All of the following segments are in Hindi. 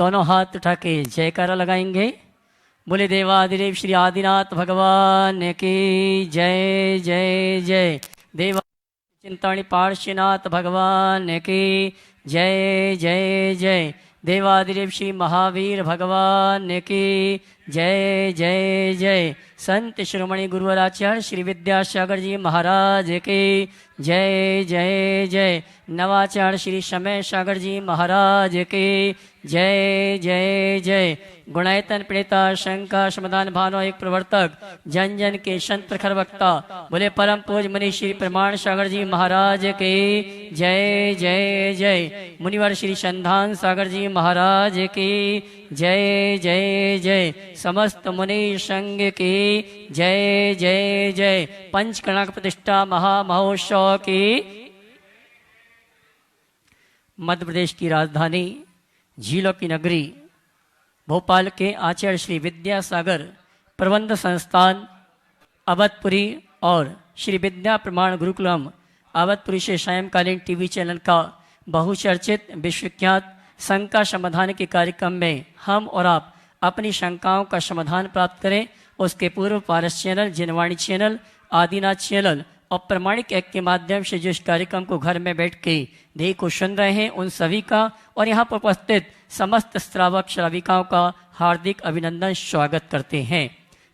दोनों हाथ उठा के जयकारा लगाएंगे। बोले देवाधिदेव श्री आदिनाथ भगवान की जय जय जय। देवा चिंतामणि पार्श्वनाथ भगवान की जय जय जय। देवाधिदेव श्री महावीर भगवान की जय जय जय। संत शिरोमणि गुरुवराचार्य श्री विद्यासागर जी महाराज की जय जय जय। नवाचार्य श्री समय सागर जी महाराज की जय जय जय। गुणायतन प्रणेता शंकर समाधान भानो एक प्रवर्तक जन जन के संत प्रखर वक्ता बोले परम पूज मुनि श्री प्रमाण सागर जी महाराज के जय जय जय। मुनिवर श्री संधान सागर जी महाराज की जय जय जय। समस्त मुनि संघ की जय जय जय। पंचकणक प्रतिष्ठा महामहोत्सव की मध्य प्रदेश की राजधानी झीलों की नगरी भोपाल के आचार्य श्री विद्यासागर प्रबंध संस्थान अवधपुरी और श्री विद्या प्रमाण गुरुकुलम अवधपुरी से सायंकालीन टीवी चैनल का बहुचर्चित विश्वविख्यात शंका समाधान के कार्यक्रम में हम और आप अपनी शंकाओं का समाधान प्राप्त करें। उसके पूर्व पारस चैनल, जिनवाणी चैनल, आदिनाथ चैनल और प्रमाणिक ऐप के माध्यम से जो इस कार्यक्रम को घर में बैठ के देख को सुन रहे हैं उन सभी का और यहाँ पर उपस्थित समस्त श्रावक श्राविकाओं का हार्दिक अभिनंदन स्वागत करते हैं।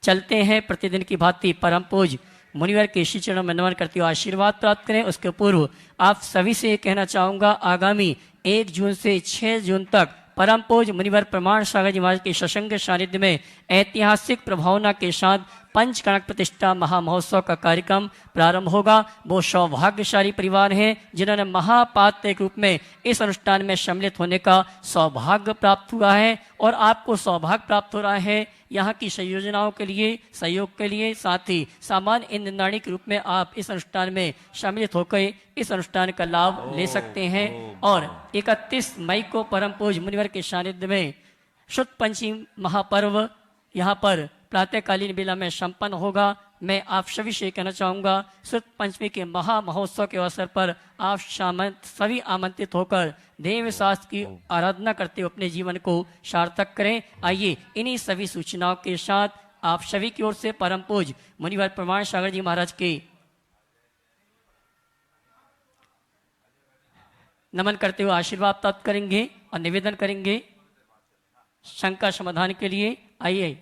चलते हैं प्रतिदिन की भांति परम पूज मुनिवर के श्री चरणों में नमन करते हुए आशीर्वाद प्राप्त करें। उसके पूर्व आप सभी से कहना चाहूँगा आगामी 1 जून से 6 जून तक परम पूज मुनिवर प्रमाण सागर जी महाराज के सत्संग सानिध्य में ऐतिहासिक प्रभावना के साथ पंचकणक प्रतिष्ठा महामहोत्सव का कार्यक्रम प्रारंभ होगा। वो सौभाग्यशाली परिवार हैं जिन्होंने महापात्र के रूप में इस अनुष्ठान में सम्मिलित होने का सौभाग्य प्राप्त हुआ है और आपको सौभाग्य प्राप्त हो रहा है यहाँ की संयोजनाओं के लिए, सहयोग के लिए, साथ ही सामान्य ईंधनदानी के रूप में आप इस अनुष्ठान में सम्मिलित होकर इस अनुष्ठान का लाभ ले सकते हैं। और 31 मई को परम पूज मुनिवर के सानिध्य में शुद्ध पंचमी महापर्व यहाँ पर प्रातःकालीन बेला में संपन्न होगा। मैं आप सभी से कहना चाहूँगा शुद्ध पंचमी के महा महोत्सव के अवसर पर आप सभी आमंत्रित होकर देव शास्त्र की आराधना करते हुए अपने जीवन को सार्थक करें। आइए इन्हीं सभी सूचनाओं के साथ आप सभी की ओर से परम पूज मुनिवर प्रमाण सागर जी महाराज के नमन करते हुए आशीर्वाद प्राप्त करेंगे और निवेदन करेंगे शंका समाधान के लिए। आइए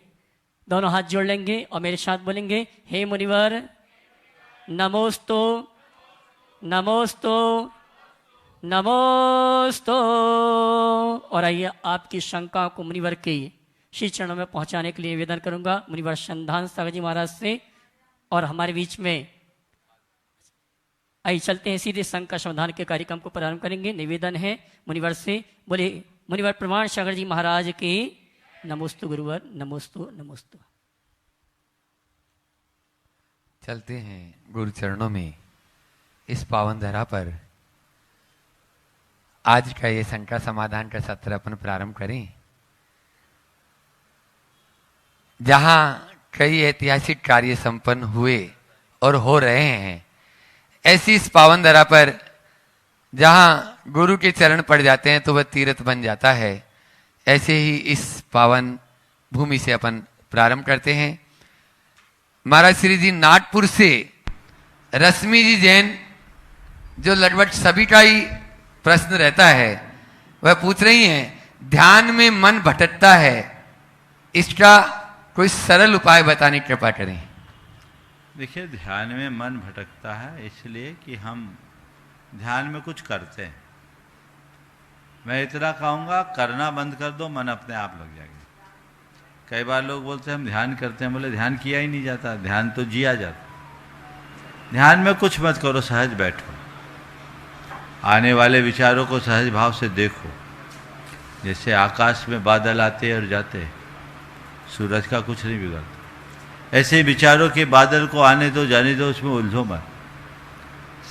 दोनों हाथ जोड़ लेंगे और मेरे साथ बोलेंगे हे मुनिवर नमोस्तु नमोस्तु नमोस्तु। और आइए आपकी शंकाओं को मुनिवर के श्री चरणों में पहुंचाने के लिए निवेदन करूंगा मुनिवर संधान सागर जी महाराज से। और हमारे बीच में आइए चलते हैं सीधे शंका समाधान के कार्यक्रम को प्रारंभ करेंगे। निवेदन है मुनिवर से, बोले मुनिवर प्रमाण सागर जी महाराज के नमोस्तु गुरुवर नमोस्तु नमोस्तु। चलते हैं गुरु चरणों में। इस पावन धरा पर आज का ये शंका समाधान का सत्र अपन प्रारंभ करें, जहां कई ऐतिहासिक कार्य संपन्न हुए और हो रहे हैं। ऐसी इस पावन धरा पर जहां गुरु के चरण पड़ जाते हैं तो वह तीर्थ बन जाता है। ऐसे ही इस पावन भूमि से अपन प्रारंभ करते हैं। महाराज श्री जी नागपुर से रश्मि जी जैन, जो लगभग सभी का ही प्रश्न रहता है, वह पूछ रही हैं ध्यान में मन भटकता है, इसका कोई सरल उपाय बताने की कृपा करें। देखिए, ध्यान में मन भटकता है इसलिए कि हम ध्यान में कुछ करते हैं। मैं इतना कहूँगा, करना बंद कर दो, मन अपने आप लग जाएगा। कई बार लोग बोलते हैं हम ध्यान करते हैं, बोले ध्यान किया ही नहीं जाता, ध्यान तो जिया जाता। ध्यान में कुछ मत करो, सहज बैठो, आने वाले विचारों को सहज भाव से देखो। जैसे आकाश में बादल आते और जाते, सूरज का कुछ नहीं बिगड़ता, ऐसे विचारों के बादल को आने दो, जाने दो, उसमें उलझो मत,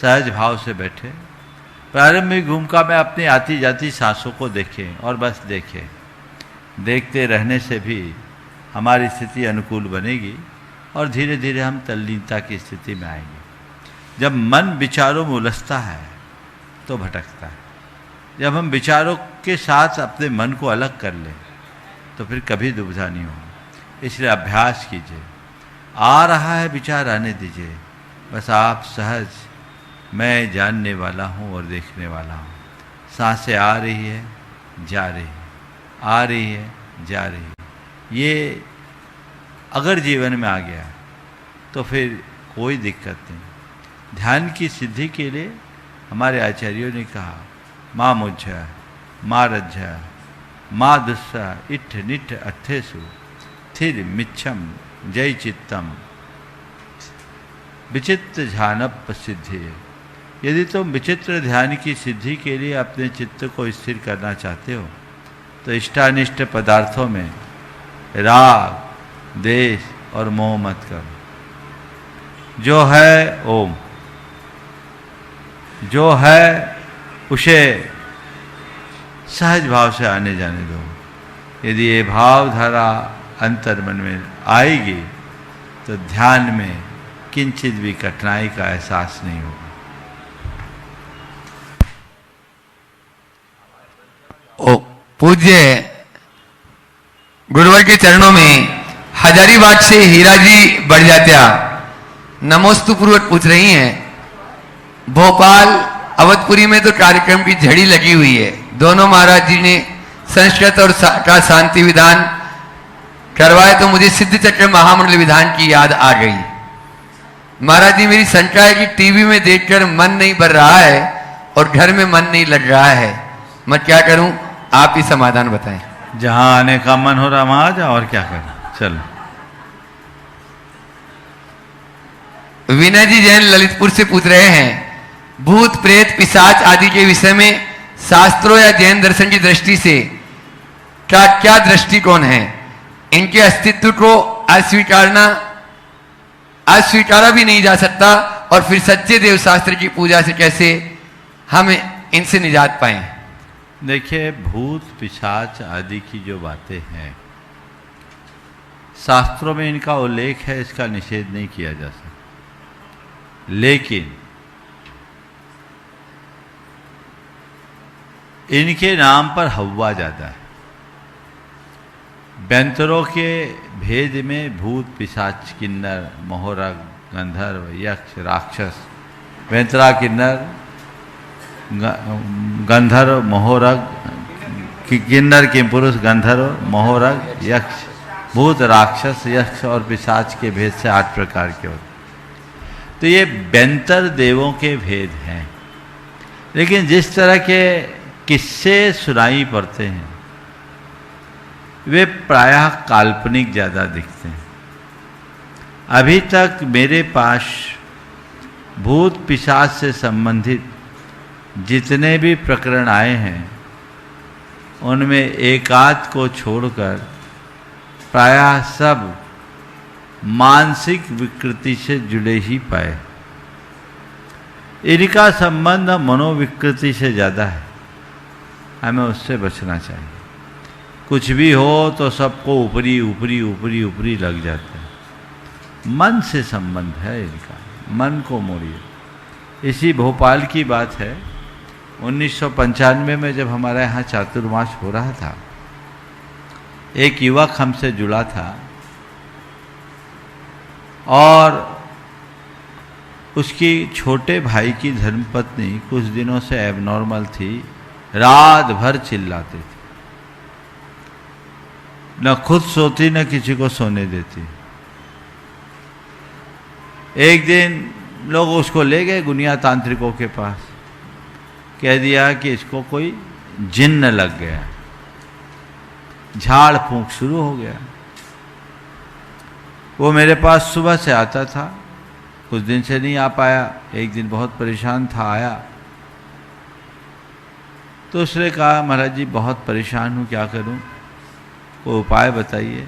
सहज भाव से बैठे। प्रारंभिक भूमिका में अपनी आती जाती सांसों को देखें और बस देखें। देखते रहने से भी हमारी स्थिति अनुकूल बनेगी और धीरे धीरे हम तल्लीनता की स्थिति में आएंगे। जब मन विचारों में उलझता है तो भटकता है, जब हम विचारों के साथ अपने मन को अलग कर लें तो फिर कभी दुविधा नहीं होगी। इसलिए अभ्यास कीजिए। आ रहा है विचार, आने दीजिए, बस आप सहज मैं जानने वाला हूँ और देखने वाला हूँ। सांसें आ रही है, जा रही है, आ रही है, जा रही है। ये अगर जीवन में आ गया तो फिर कोई दिक्कत नहीं। ध्यान की सिद्धि के लिए हमारे आचार्यों ने कहा, माँ मुझा माँ रज्जा माँ दुस्सा इठ निठ अर्थेसु स्थिर मिच्छम जय चित्तम विचित्र ध्यानप सिद्धि। यदि तुम विचित्र ध्यान की सिद्धि के लिए अपने चित्त को स्थिर करना चाहते हो तो इष्टानिष्ट पदार्थों में राग, देश और मोह मत करो। जो है ओम, जो है उसे सहज भाव से आने जाने दो। यदि ये भावधारा अंतर मन में आएगी तो ध्यान में किंचित भी कठिनाई का एहसास नहीं होगा। ओ पूज्य गुरुवर के चरणों में हजारीबाग से हीरा जी बढ़जात्या नमोस्तु पूर्वक पूछ रही हैं, भोपाल अवधपुरी में तो कार्यक्रम की झड़ी लगी हुई है। दोनों महाराज जी ने संस्कृत और का शांति विधान करवाए तो मुझे सिद्ध चक्र महामंडल विधान की याद आ गई। महाराज जी, मेरी शंका है कि टीवी में देखकर मन नहीं भर रहा है और घर में मन नहीं लग रहा है, मैं क्या करूं? आप ही समाधान बताएं। जहां आने का मन हो रहा वहां आ जाओ, और क्या करें। चलो। विनय जी जैन ललितपुर से पूछ रहे हैं, भूत प्रेत पिशाच आदि के विषय में शास्त्रों या जैन दर्शन की दृष्टि से क्या दृष्टिकोण है? इनके अस्तित्व को अस्वीकारा भी नहीं जा सकता और फिर सच्चे देव शास्त्र की पूजा से कैसे हम इनसे निजात पाएं? देखिए, भूत पिशाच आदि की जो बातें हैं शास्त्रों में इनका उल्लेख है, इसका निषेध नहीं किया जा सकता। लेकिन इनके नाम पर हव्वा जाता है। बैंतरों के भेद में भूत पिशाच किन्नर मोहरा गंधर्व यक्ष राक्षस, बैंतरा किन्नर गंधर्व मोहरग किन्नर किम पुरुष गंधर्व मोहरग यक्ष भूत राक्षस यक्ष और पिशाच के भेद से 8 प्रकार के होते। तो ये बैंतर देवों के भेद हैं। लेकिन जिस तरह के किस्से सुनाई पड़ते हैं वे प्रायः काल्पनिक ज़्यादा दिखते हैं। अभी तक मेरे पास भूत पिशाच से संबंधित जितने भी प्रकरण आए हैं उनमें एकाध को छोड़कर प्रायः सब मानसिक विकृति से जुड़े ही पाए। इनका संबंध मनोविकृति से ज़्यादा है, हमें उससे बचना चाहिए। कुछ भी हो तो सबको ऊपरी ऊपरी ऊपरी ऊपरी लग जाता है। मन से संबंध है इनका, मन को मोड़िए। इसी भोपाल की बात है, 1995 में जब हमारे यहाँ चातुर्मास हो रहा था, एक युवक हमसे जुड़ा था और उसकी छोटे भाई की धर्मपत्नी कुछ दिनों से एबनॉर्मल थी, रात भर चिल्लाती थी, न खुद सोती न किसी को सोने देती। एक दिन लोग उसको ले गए गुनिया तांत्रिकों के पास, कह दिया कि इसको कोई जिन्न लग गया, झाड़ फूंक शुरू हो गया। वो मेरे पास सुबह से आता था, कुछ दिन से नहीं आ पाया, एक दिन बहुत परेशान था, आया तो उसने कहा महाराज जी बहुत परेशान हूँ, क्या करूँ, कोई उपाय बताइए।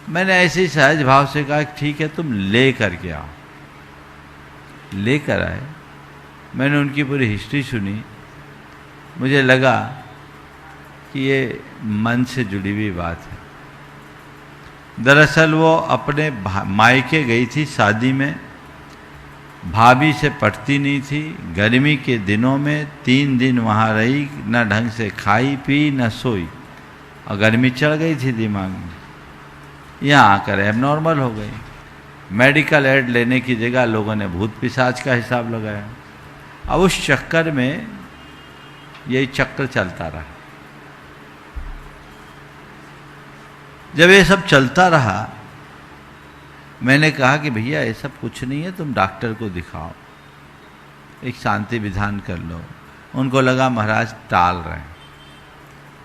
मैंने ऐसे ही सहज भाव से कहा ठीक है तुम ले करके आओ। लेकर आए, मैंने उनकी पूरी हिस्ट्री सुनी, मुझे लगा कि ये मन से जुड़ी हुई बात है। दरअसल वो अपने मायके गई थी शादी में भाभी से पटती नहीं थी। गर्मी के दिनों में 3 दिन वहाँ रही, न ढंग से खाई पी न सोई, और गर्मी चढ़ गई थी दिमाग में। यहाँ आकर एबनॉर्मल हो गई। मेडिकल एड लेने की जगह लोगों ने भूत पिशाच का हिसाब लगाया। अब उस चक्कर में यही चक्र चलता रहा। जब ये सब चलता रहा, मैंने कहा कि भैया ये सब कुछ नहीं है, तुम डॉक्टर को दिखाओ, एक शांति विधान कर लो। उनको लगा महाराज टाल रहे हैं।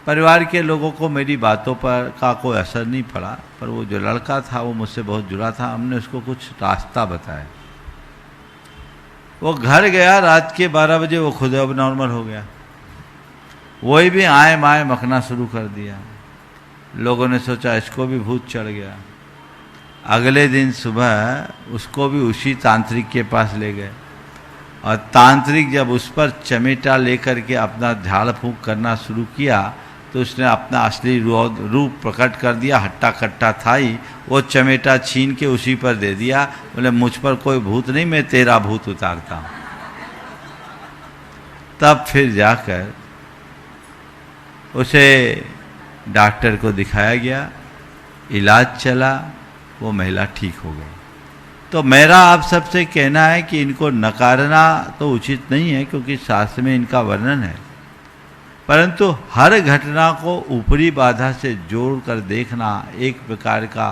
परिवार के लोगों को मेरी बातों पर का कोई असर नहीं पड़ा, पर वो जो लड़का था वो मुझसे बहुत जुड़ा था। हमने उसको कुछ रास्ता बताया। वो घर गया, रात के 12 बजे वो खुद अब नॉर्मल हो गया। वही भी आए माए मखना शुरू कर दिया। लोगों ने सोचा इसको भी भूत चढ़ गया। अगले दिन सुबह उसको भी उसी तांत्रिक के पास ले गए, और तांत्रिक जब उस पर चमेटा लेकर के अपना झाड़ फूंक करना शुरू किया तो उसने अपना असली रूप प्रकट कर दिया। हट्टा कट्टा था ही, वो चमेटा छीन के उसी पर दे दिया। बोले मुझ पर कोई भूत नहीं, मैं तेरा भूत उतारता हूँ। तब फिर जाकर उसे डॉक्टर को दिखाया गया, इलाज चला, वो महिला ठीक हो गई। तो मेरा आप सबसे कहना है कि इनको नकारना तो उचित नहीं है, क्योंकि शास्त्र में इनका वर्णन है, परंतु हर घटना को ऊपरी बाधा से जोड़कर देखना एक प्रकार का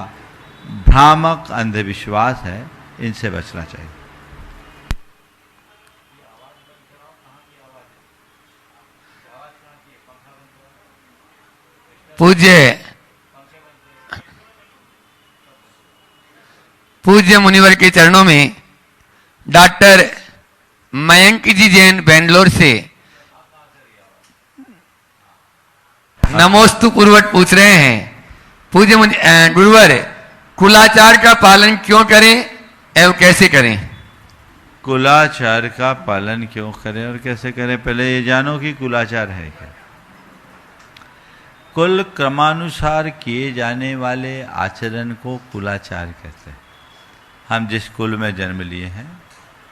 भ्रामक अंधविश्वास है। इनसे बचना चाहिए। पूज्य मुनिवर के चरणों में डॉक्टर मयंक जी जैन बेंगलोर से नमोस्तु पूर्वक पूछ रहे हैं। पूज्य गुरुवर, कुलाचार का पालन क्यों करें एवं कैसे करें? कुलाचार का पालन क्यों करें और कैसे करें? पहले ये जानो कि कुलाचार है क्या। कुल क्रमानुसार किए जाने वाले आचरण को कुलाचार कहते हैं। हम जिस कुल में जन्म लिए हैं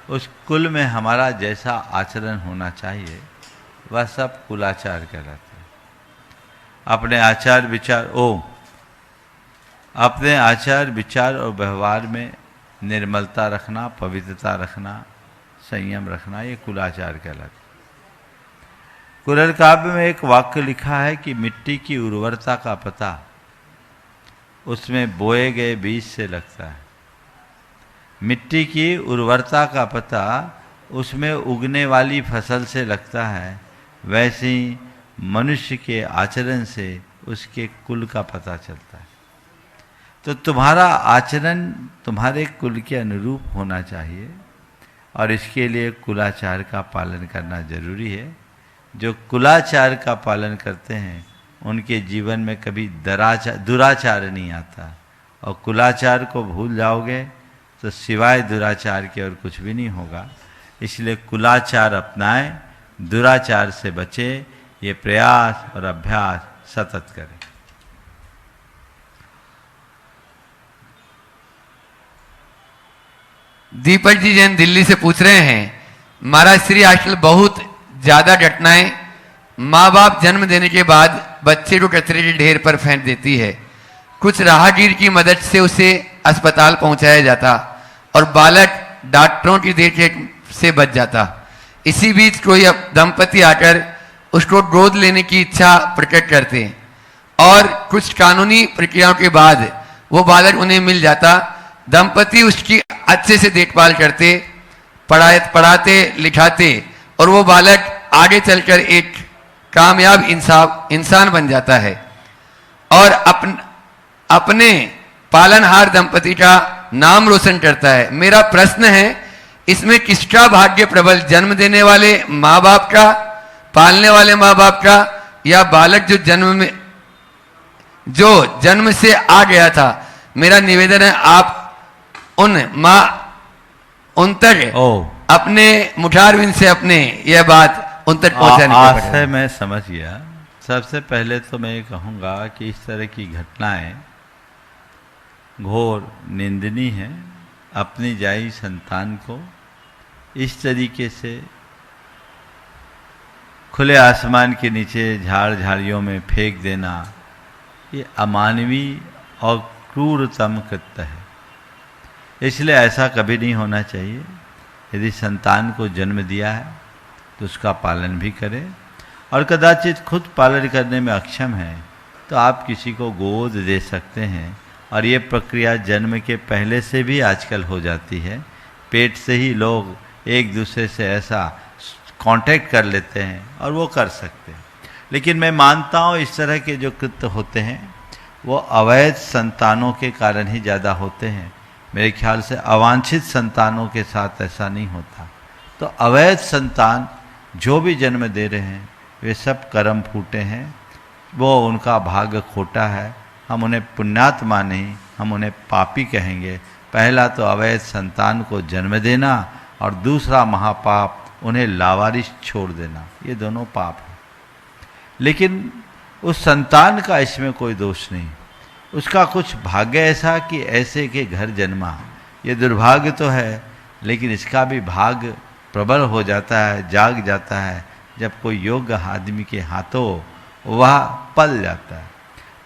उस कुल में हमारा जैसा आचरण होना चाहिए वह सब कुलाचार कहलाते हैं। अपने आचार विचार और व्यवहार में निर्मलता रखना, पवित्रता रखना, संयम रखना, ये कुलाचार कहलाता है। कुरल काव्य में एक वाक्य लिखा है कि मिट्टी की उर्वरता का पता उसमें बोए गए बीज से लगता है। मिट्टी की उर्वरता का पता उसमें उगने वाली फसल से लगता है। वैसे ही मनुष्य के आचरण से उसके कुल का पता चलता है। तो तुम्हारा आचरण तुम्हारे कुल के अनुरूप होना चाहिए, और इसके लिए कुलाचार का पालन करना जरूरी है। जो कुलाचार का पालन करते हैं उनके जीवन में कभी दुराचार नहीं आता, और कुलाचार को भूल जाओगे तो सिवाय दुराचार के और कुछ भी नहीं होगा। इसलिए कुलाचार अपनाएं, दुराचार से बचें, ये प्रयास और अभ्यास सतत करें। दीपक जी जैन दिल्ली से पूछ रहे हैं, महाराज श्री आजकल बहुत ज्यादा घटनाएं माँ बाप जन्म देने के बाद बच्चे को कचरे के ढेर पर फेंक देती है। कुछ राहगीर की मदद से उसे अस्पताल पहुंचाया जाता और बालक डॉक्टरों की देखरेख से बच जाता। इसी बीच कोई दंपति आकर उसको गोद लेने की इच्छा प्रकट करते और कुछ कानूनी प्रक्रियाओं के बाद वो बालक उन्हें मिल जाता। दंपति उसकी अच्छे से देखभाल करते, पढ़ाते लिखाते और वो बालक आगे चलकर एक कामयाब इंसान बन जाता है और अपने पालनहार दंपति का नाम रोशन करता है। मेरा प्रश्न है, इसमें किसका भाग्य प्रबल, जन्म देने वाले माँ बाप का, पालने वाले माँ बाप का, या बालक जो जन्म से आ गया था? मेरा निवेदन है आप उन तक अपने मुठारविंद से अपने यह बात उन तक पहुंचाने की आशय मैं समझ गया। सबसे पहले तो मैं ये कहूँगा कि इस तरह की घटनाएं घोर निंदनीय है। अपनी जाई संतान को इस तरीके से खुले आसमान के नीचे झाड़ झाड़ियों में फेंक देना, ये अमानवीय और क्रूरतम कृत्य है। इसलिए ऐसा कभी नहीं होना चाहिए। यदि संतान को जन्म दिया है तो उसका पालन भी करें, और कदाचित खुद पालन करने में अक्षम है तो आप किसी को गोद दे सकते हैं। और ये प्रक्रिया जन्म के पहले से भी आजकल हो जाती है। पेट से ही लोग एक दूसरे से ऐसा कांटेक्ट कर लेते हैं और वो कर सकते हैं। लेकिन मैं मानता हूँ इस तरह के जो कृत्य होते हैं वो अवैध संतानों के कारण ही ज़्यादा होते हैं। मेरे ख्याल से अवांछित संतानों के साथ ऐसा नहीं होता। तो अवैध संतान जो भी जन्म दे रहे हैं वे सब कर्म फूटे हैं, वो उनका भाग्य खोटा है। हम उन्हें पुण्यात्मा नहीं, हम उन्हें पापी कहेंगे। पहला तो अवैध संतान को जन्म देना और दूसरा महापाप उन्हें लावारिस छोड़ देना, ये दोनों पाप हैं। लेकिन उस संतान का इसमें कोई दोष नहीं, उसका कुछ भाग्य ऐसा कि ऐसे के घर जन्मा, ये दुर्भाग्य तो है। लेकिन इसका भी भाग्य प्रबल हो जाता है, जाग जाता है जब कोई योग्य आदमी के हाथों वह पल जाता है।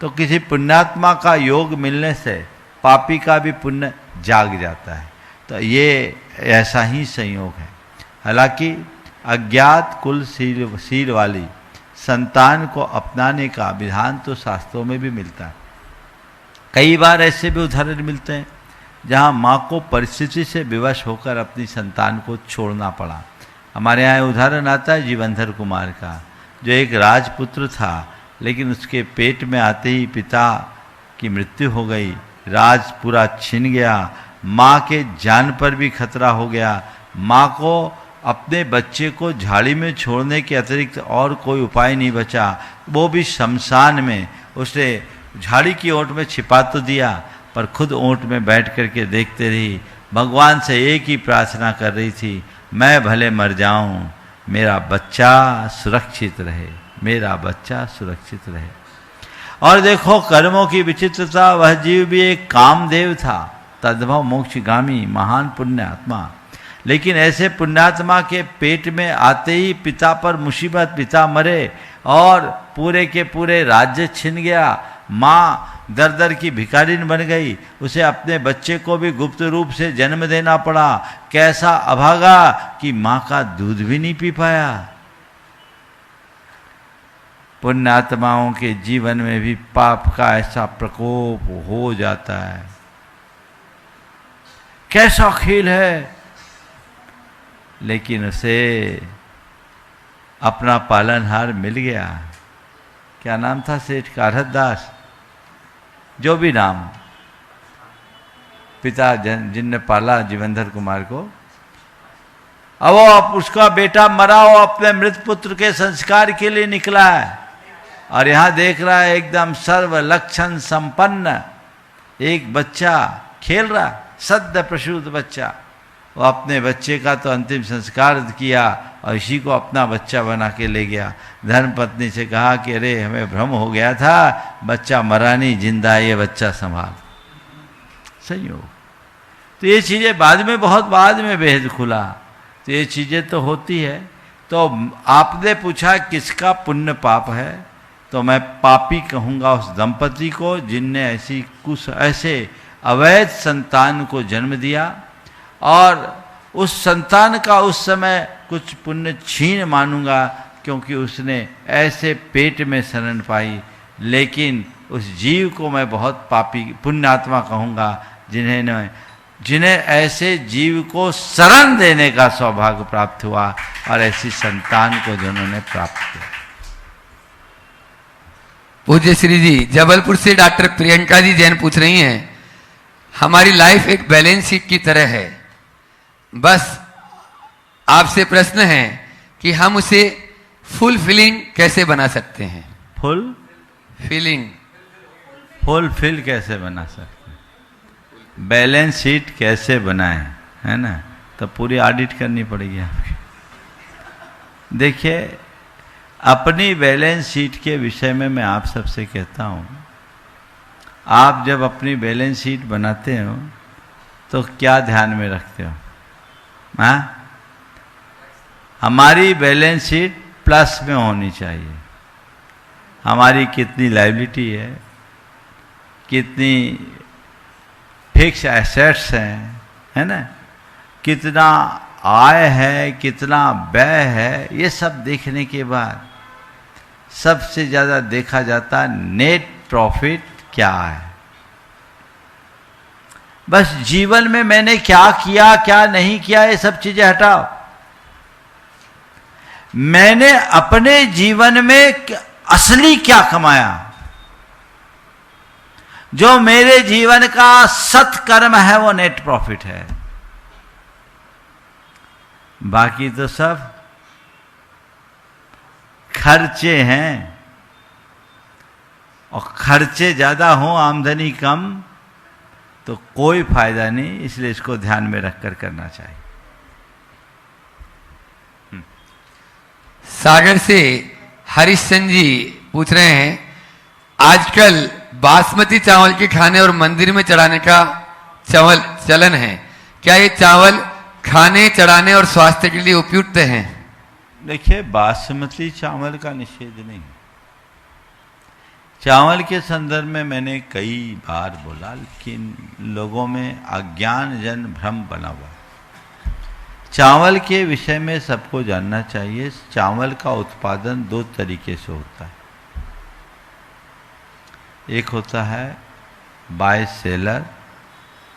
तो किसी पुण्यात्मा का योग मिलने से पापी का भी पुण्य जाग जाता है। तो ये ऐसा ही संयोग है। हालांकि अज्ञात कुल सील वाली संतान को अपनाने का विधान तो शास्त्रों में भी मिलता है। कई बार ऐसे भी उदाहरण मिलते हैं जहाँ माँ को परिस्थिति से विवश होकर अपनी संतान को छोड़ना पड़ा। हमारे यहाँ उदाहरण आता है जीवंधर कुमार का, जो एक राजपुत्र था, लेकिन उसके पेट में आते ही पिता की मृत्यु हो गई, राज पूरा छिन गया, माँ के जान पर भी खतरा हो गया। माँ को अपने बच्चे को झाड़ी में छोड़ने के अतिरिक्त और कोई उपाय नहीं बचा, वो भी शमशान में। उसने झाड़ी की ओट में छिपा तो दिया, पर खुद ओट में बैठ करके देखते रही। भगवान से एक ही प्रार्थना कर रही थी, मैं भले मर जाऊं, मेरा बच्चा सुरक्षित रहे, मेरा बच्चा सुरक्षित रहे। और देखो कर्मों की विचित्रता, वह जीव भी एक कामदेव था, तद्भव मोक्षगामी महान पुण्यात्मा। लेकिन ऐसे पुण्यात्मा के पेट में आते ही पिता पर मुसीबत, पिता मरे और पूरे के पूरे राज्य छिन गया। माँ दर दर की भिखारिन बन गई, उसे अपने बच्चे को भी गुप्त रूप से जन्म देना पड़ा। कैसा अभागा कि माँ का दूध भी नहीं पी पाया। पुण्यात्माओं के जीवन में भी पाप का ऐसा प्रकोप हो जाता है। कैसा खेल है, लेकिन उसे अपना पालनहार मिल गया। क्या नाम था सेठ का? हरदास, जो भी नाम, पिता जिनने पाला जीवंधर कुमार को। अब वो उसका बेटा मरा, वो अपने मृत पुत्र के संस्कार के लिए निकला है और यहाँ देख रहा है एकदम सर्व लक्षण संपन्न एक बच्चा खेल रहा, सद्य प्रसूत बच्चा। वो अपने बच्चे का तो अंतिम संस्कार किया और इसी को अपना बच्चा बना के ले गया। धर्म पत्नी से कहा कि अरे हमें भ्रम हो गया था, बच्चा मरा नहीं, जिंदा, ये बच्चा संभाल। संयोग। तो ये चीज़ें बाद में, बहुत बाद में भेद खुला। तो ये चीज़ें तो होती है। तो आपने पूछा किसका पुण्य पाप है, तो मैं पापी कहूँगा उस दंपति को जिनने ऐसे अवैध संतान को जन्म दिया और उस संतान का उस समय कुछ पुण्य छीन मानूंगा, क्योंकि उसने ऐसे पेट में शरण पाई। लेकिन उस जीव को मैं बहुत पापी पुण्यात्मा कहूँगा जिन्हें ऐसे जीव को शरण देने का सौभाग्य प्राप्त हुआ और ऐसी संतान को जिन्होंने प्राप्त किया। पूज्य श्री जी जबलपुर से डॉक्टर प्रियंका जी जैन पूछ रही हैं, हमारी लाइफ एक बैलेंस शीट की तरह है, बस आपसे प्रश्न है कि हम उसे फुल फिलिंग कैसे बना सकते हैं? फुल फिल कैसे बना सकते हैं? बैलेंस शीट कैसे बनाएं, है ना? तो पूरी ऑडिट करनी पड़ेगी आपकी। देखिए, अपनी बैलेंस शीट के विषय में मैं आप सबसे कहता हूँ, आप जब अपनी बैलेंस शीट बनाते हो तो क्या ध्यान में रखते हो? हाँ, हमारी बैलेंस शीट प्लस में होनी चाहिए। हमारी कितनी लायबिलिटी है, कितनी फिक्स एसेट्स हैं, है ना, कितना आय है, कितना व्यय है, ये सब देखने के बाद सबसे ज़्यादा देखा जाता नेट प्रॉफिट क्या है। बस जीवन में मैंने क्या किया क्या नहीं किया ये सब चीजें हटाओ। मैंने अपने जीवन में असली क्या कमाया, जो मेरे जीवन का सत्कर्म है वो नेट प्रॉफिट है। बाकी तो सब खर्चे हैं, और खर्चे ज्यादा हो आमदनी कम तो कोई फायदा नहीं, इसलिए इसको ध्यान में रखकर करना चाहिए। सागर से हरिश्चंद्र जी पूछ रहे हैं, आजकल बासमती चावल के खाने और मंदिर में चढ़ाने का चलन है, क्या ये चावल खाने चढ़ाने और स्वास्थ्य के लिए उपयुक्त हैं? देखिए, बासमती चावल का निषेध नहीं। चावल के संदर्भ में मैंने कई बार बोला, लेकिन लोगों में अज्ञान जन भ्रम बना हुआ। चावल के विषय में सबको जानना चाहिए। चावल का उत्पादन दो तरीके से होता है। एक होता है बाय सेलर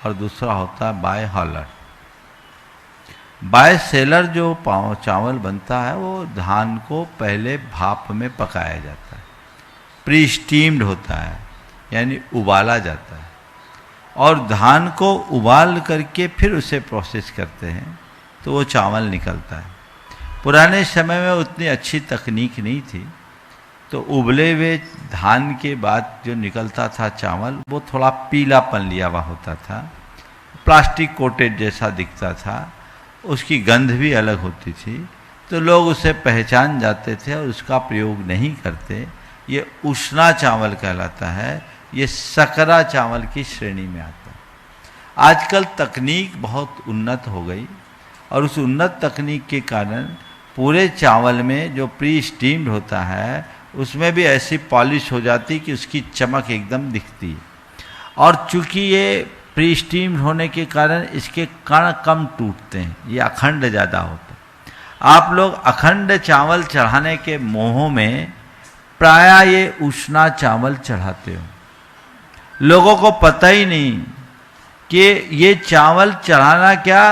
और दूसरा होता है बाय हॉलर। बाय सेलर जो चावल बनता है वो धान को पहले भाप में पकाया जाता है, प्री स्टीम्ड होता है, यानी उबाला जाता है, और धान को उबाल करके फिर उसे प्रोसेस करते हैं तो वो चावल निकलता है। पुराने समय में उतनी अच्छी तकनीक नहीं थी, तो उबले हुए धान के बाद जो निकलता था चावल वो थोड़ा पीलापन लिया हुआ होता था, प्लास्टिक कोटेड जैसा दिखता था, उसकी गंध भी अलग होती थी, तो लोग उसे पहचान जाते थे और उसका प्रयोग नहीं करते। ये उष्णा चावल कहलाता है, ये सकरा चावल की श्रेणी में आता है। आजकल तकनीक बहुत उन्नत हो गई और उस उन्नत तकनीक के कारण पूरे चावल में जो प्री स्टीम्ड होता है उसमें भी ऐसी पॉलिश हो जाती कि उसकी चमक एकदम दिखती है। और चूंकि ये प्री स्टीम्ड होने के कारण इसके कण कम टूटते हैं, ये अखंड ज़्यादा होता है। आप लोग अखंड चावल चढ़ाने के मोह में प्रायः ये उष्णा चावल चढ़ाते हो। लोगों को पता ही नहीं कि ये चावल चढ़ाना क्या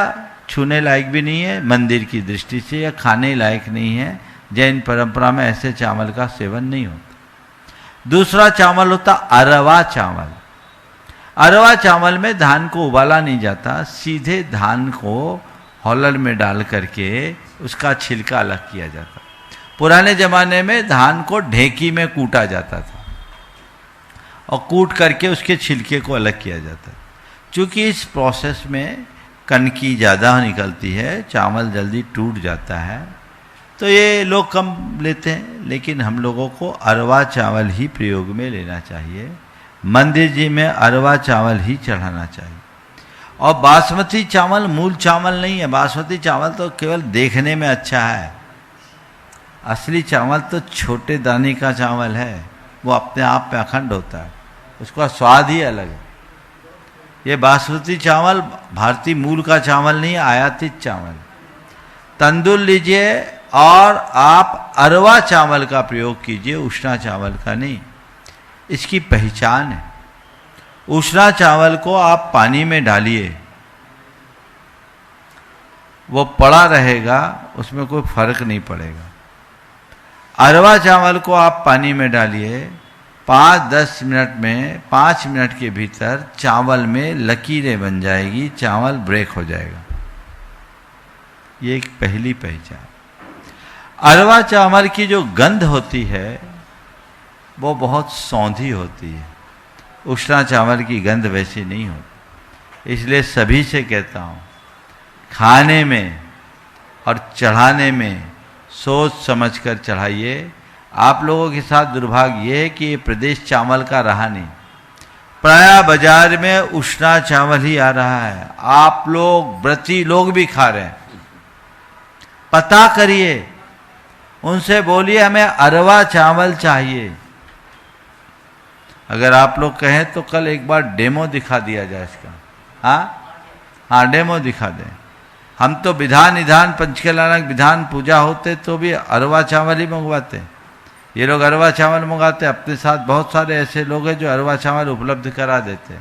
छूने लायक भी नहीं है मंदिर की दृष्टि से, या खाने लायक नहीं है। जैन परंपरा में ऐसे चावल का सेवन नहीं होता। दूसरा चावल होता अरवा चावल। अरवा चावल में धान को उबाला नहीं जाता, सीधे धान को हॉलर में डाल करके उसका छिलका अलग किया जाता। पुराने जमाने में धान को ढेकी में कूटा जाता था और कूट करके उसके छिलके को अलग किया जाता। चूँकि इस प्रोसेस में कनकी ज़्यादा निकलती है, चावल जल्दी टूट जाता है, तो ये लोग कम लेते हैं। लेकिन हम लोगों को अरवा चावल ही प्रयोग में लेना चाहिए। मंदिर जी में अरवा चावल ही चढ़ाना चाहिए। और बासमती चावल मूल चावल नहीं है। बासमती चावल तो केवल देखने में अच्छा है, असली चावल तो छोटे दाने का चावल है, वो अपने आप में अखंड होता है, उसका स्वाद ही अलग है। ये बासमती चावल भारतीय मूल का चावल नहीं, आयातित चावल। तंदूर लीजिए और आप अरवा चावल का प्रयोग कीजिए, उष्णा चावल का नहीं। इसकी पहचान है। उष्णा चावल को आप पानी में डालिए, वो पड़ा रहेगा, उसमें कोई फर्क नहीं पड़ेगा। अरवा चावल को आप पानी में डालिए, 5-10 मिनट में, 5 मिनट के भीतर चावल में लकीरें बन जाएगी, चावल ब्रेक हो जाएगा। ये एक पहली पहचान। अरवा चावल की जो गंध होती है वो बहुत सौंधी होती है। उष्णा चावल की गंध वैसी नहीं होती। इसलिए सभी से कहता हूँ, खाने में और चढ़ाने में सोच समझकर चढ़ाइए। आप लोगों के साथ दुर्भाग्य ये है कि ये प्रदेश चावल का रहा नहीं। प्रायः बाजार में उष्णा चावल ही आ रहा है। आप लोग व्रती लोग भी खा रहे हैं। पता करिए, उनसे बोलिए हमें अरवा चावल चाहिए। अगर आप लोग कहें तो कल एक बार डेमो दिखा दिया जाए इसका। हाँ, डेमो दिखा दें। हम तो विधान निधान पंचकलानक विधान पूजा होते तो भी अरवा चावल ही मंगवाते। ये लोग अरवा चावल मंगाते, अपने साथ बहुत सारे ऐसे लोग हैं जो अरवा चावल उपलब्ध करा देते।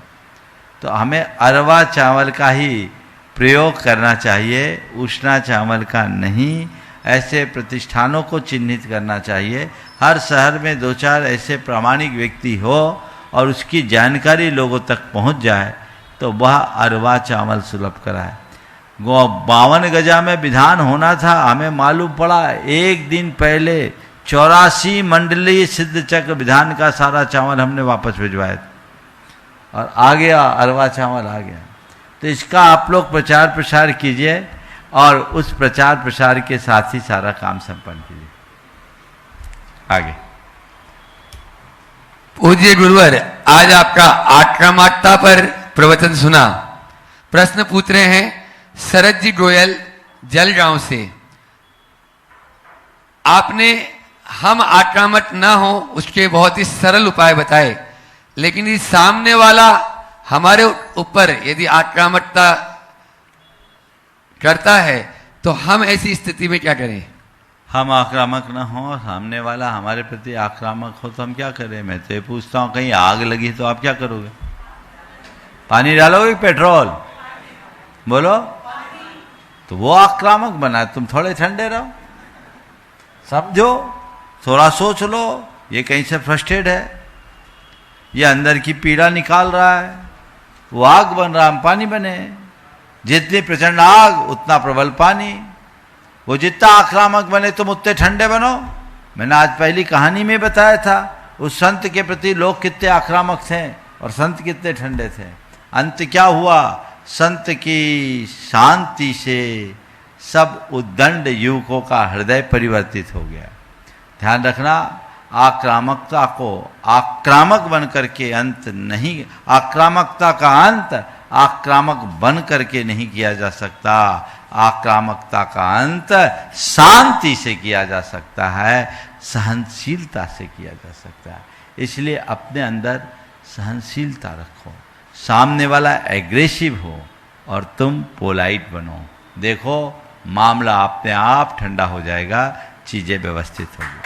तो हमें अरवा चावल का ही प्रयोग करना चाहिए, उष्णा चावल का नहीं। ऐसे प्रतिष्ठानों को चिन्हित करना चाहिए। हर शहर में 2-4 ऐसे प्रामाणिक व्यक्ति हो और उसकी जानकारी लोगों तक पहुंच जाए तो वह अरवा चावल सुलभ कराए। 52 गजा में विधान होना था, हमें मालूम पड़ा एक दिन पहले 84 मंडलीय सिद्ध चक्र विधान का सारा चावल हमने वापस भिजवाया था और आ गया, अरवा चावल आ गया। तो इसका आप लोग प्रचार प्रसार कीजिए और उस प्रचार प्रसार के साथ ही सारा काम संपन्न कीजिए। आगे पूज्य गुरुवर, आज आपका आक्रामकता पर प्रवचन सुना। प्रश्न पूछ रहे हैं शरद जी गोयल जलगांव से। आपने हम आक्रामक न हो उसके बहुत ही सरल उपाय बताए, लेकिन ये सामने वाला हमारे ऊपर यदि आक्रामकता करता है तो हम ऐसी स्थिति में क्या करें? हम आक्रामक न हो, सामने वाला हमारे प्रति आक्रामक हो तो हम क्या करें? मैं तो ये पूछता हूँ, कहीं आग लगी तो आप क्या करोगे? पानी डालोगे पेट्रोल? बोलो। तो वो आक्रामक बना, तुम थोड़े ठंडे रहो। समझो, थोड़ा सोच लो, ये कहीं से फ्रस्ट्रेट है, ये अंदर की पीड़ा निकाल रहा है, वो आग बन रहा, हम पानी बने। जितनी प्रचंड आग उतना प्रबल पानी। वो जितना आक्रामक बने तुम उतने ठंडे बनो। मैंने आज पहली कहानी में बताया था उस संत के प्रति लोग कितने आक्रामक थे और संत कितने ठंडे थे। अंत क्या हुआ? संत की शांति से सब उद्दंड युवकों का हृदय परिवर्तित हो गया। ध्यान रखना, आक्रामकता को आक्रामक बन करके अंत नहीं, आक्रामकता का अंत आक्रामक बन करके नहीं किया जा सकता। आक्रामकता का अंत शांति से किया जा सकता है, सहनशीलता से किया जा सकता है। इसलिए अपने अंदर सहनशीलता रखो। सामने वाला एग्रेसिव हो और तुम पोलाइट बनो। देखो, मामला अपने आप ठंडा हो जाएगा, चीजें व्यवस्थित होगी।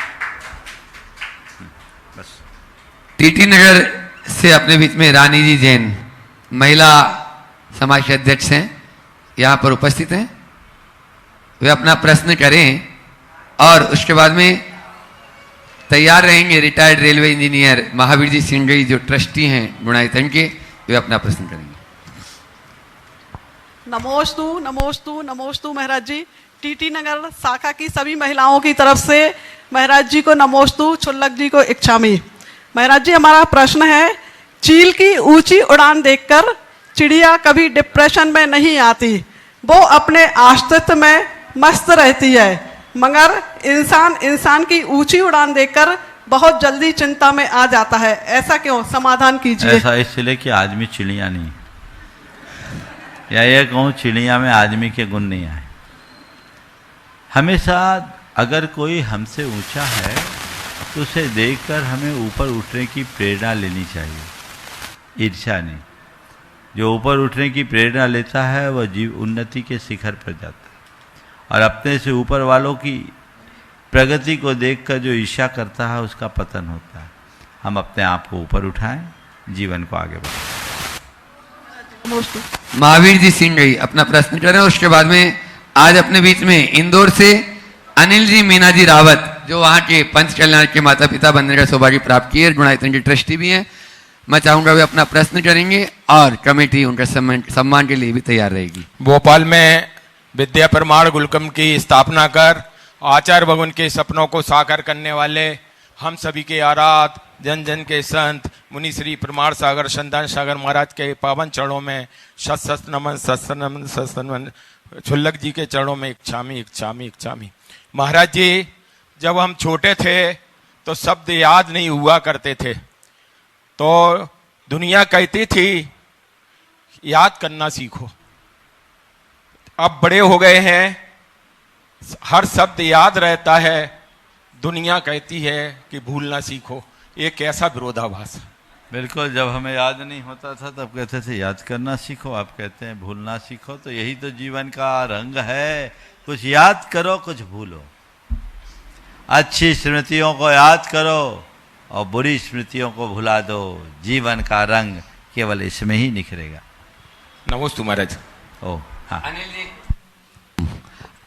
बस। टीटी नगर से अपने बीच में रानी जी जैन महिला समाज के अध्यक्ष हैं, यहाँ पर उपस्थित हैं। वे अपना प्रश्न करें और उसके बाद में तैयार रहेंगे retired railway engineer Mahavir ji Singhai जो ट्रस्टी हैं गुणायतन के, वे अपना प्रश्न करेंगे। नमोस्तु नमोस्तु नमोस्तु महाराज जी। टीटी नगर शाखा की सभी महिलाओं की तरफ से महाराज जी को नमोस्तु, छुल्लक जी को इच्छामी। महाराज जी, हमारा प्रश्न है, चील की ऊंची उड़ान देखकर चिड़िया कभी डिप्रेशन में नहीं आती, वो अपने अस्तित्व में मस्त रहती है, मगर इंसान की ऊंची उड़ान देखकर बहुत जल्दी चिंता में आ जाता है। ऐसा क्यों? समाधान कीजिए। ऐसा इसलिए कि आदमी चिड़िया नहीं, या ये कहूँ चिड़िया में आदमी के गुण नहीं आए। हमेशा अगर कोई हमसे ऊंचा है तो उसे देखकर हमें ऊपर उठने की प्रेरणा लेनी चाहिए, ईर्ष्या नहीं। जो ऊपर उठने की प्रेरणा लेता है वह जीव उन्नति के शिखर पर जाता है, और अपने से ऊपर वालों की प्रगति को देखकर जो ईर्ष्या करता है उसका पतन होता है। हम अपने आप को ऊपर उठाएं, जीवन को आगे बढ़ाएं। महावीर जी सिंगई अपना प्रश्न करें, उसके बाद में आज अपने बीच में इंदौर से अनिल जी मीना जी रावत जो वहाँ के पंच कल्याण के माता पिता बनने का सौभाग्य प्राप्त किए, गुणायतन के ट्रस्टी भी हैं। मैं चाहूंगा वे अपना प्रश्न करेंगे और कमेटी उनका सम्मान के लिए भी तैयार रहेगी। भोपाल में विद्या प्रमाण गुरुकुल की स्थापना कर आचार्य भगवान के सपनों को साकार करने वाले हम सभी के आराध जन जन के संत मुनि श्री प्रमाण सागर संतान सागर महाराज के पावन चरणों में शत नमन छुल्लक जी के चरणों में इच्छामी। महाराज जी, जब हम छोटे थे तो शब्द याद नहीं हुआ करते थे, तो दुनिया कहती थी याद करना सीखो। अब बड़े हो गए हैं, हर शब्द याद रहता है, दुनिया कहती है कि भूलना सीखो। ये कैसा विरोधाभास है। बिल्कुल, जब हमें याद नहीं होता था तब कहते थे याद करना सीखो, आप कहते हैं भूलना सीखो। तो यही तो जीवन का रंग है, कुछ याद करो कुछ भूलो। अच्छी स्मृतियों को याद करो और बुरी स्मृतियों को भुला दो। जीवन का रंग केवल इसमें ही निखरेगा। नमोस्तु महाराज। ओ हाँ,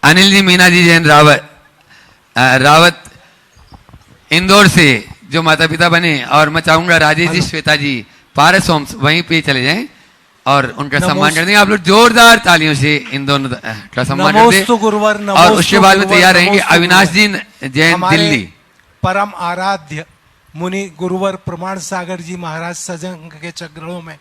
अनिल जी, मीना जी, जैन रावत इंदौर से जो माता पिता बने, और मैं चाहूंगा राजेश जी, श्वेता जी, पारस होम्स वहीं पे चले जाएं और उनका सम्मान कर देंगे। आप लोग जोरदार तालियों से इन दोनों का सम्मान कर दें। और उसके बाद में तैयार रहेंगे अविनाश जी, जैन दिल्ली। परम आराध्य मुनि गुरुवर प्रमाण सागर जी महाराज सजंग के चरणों में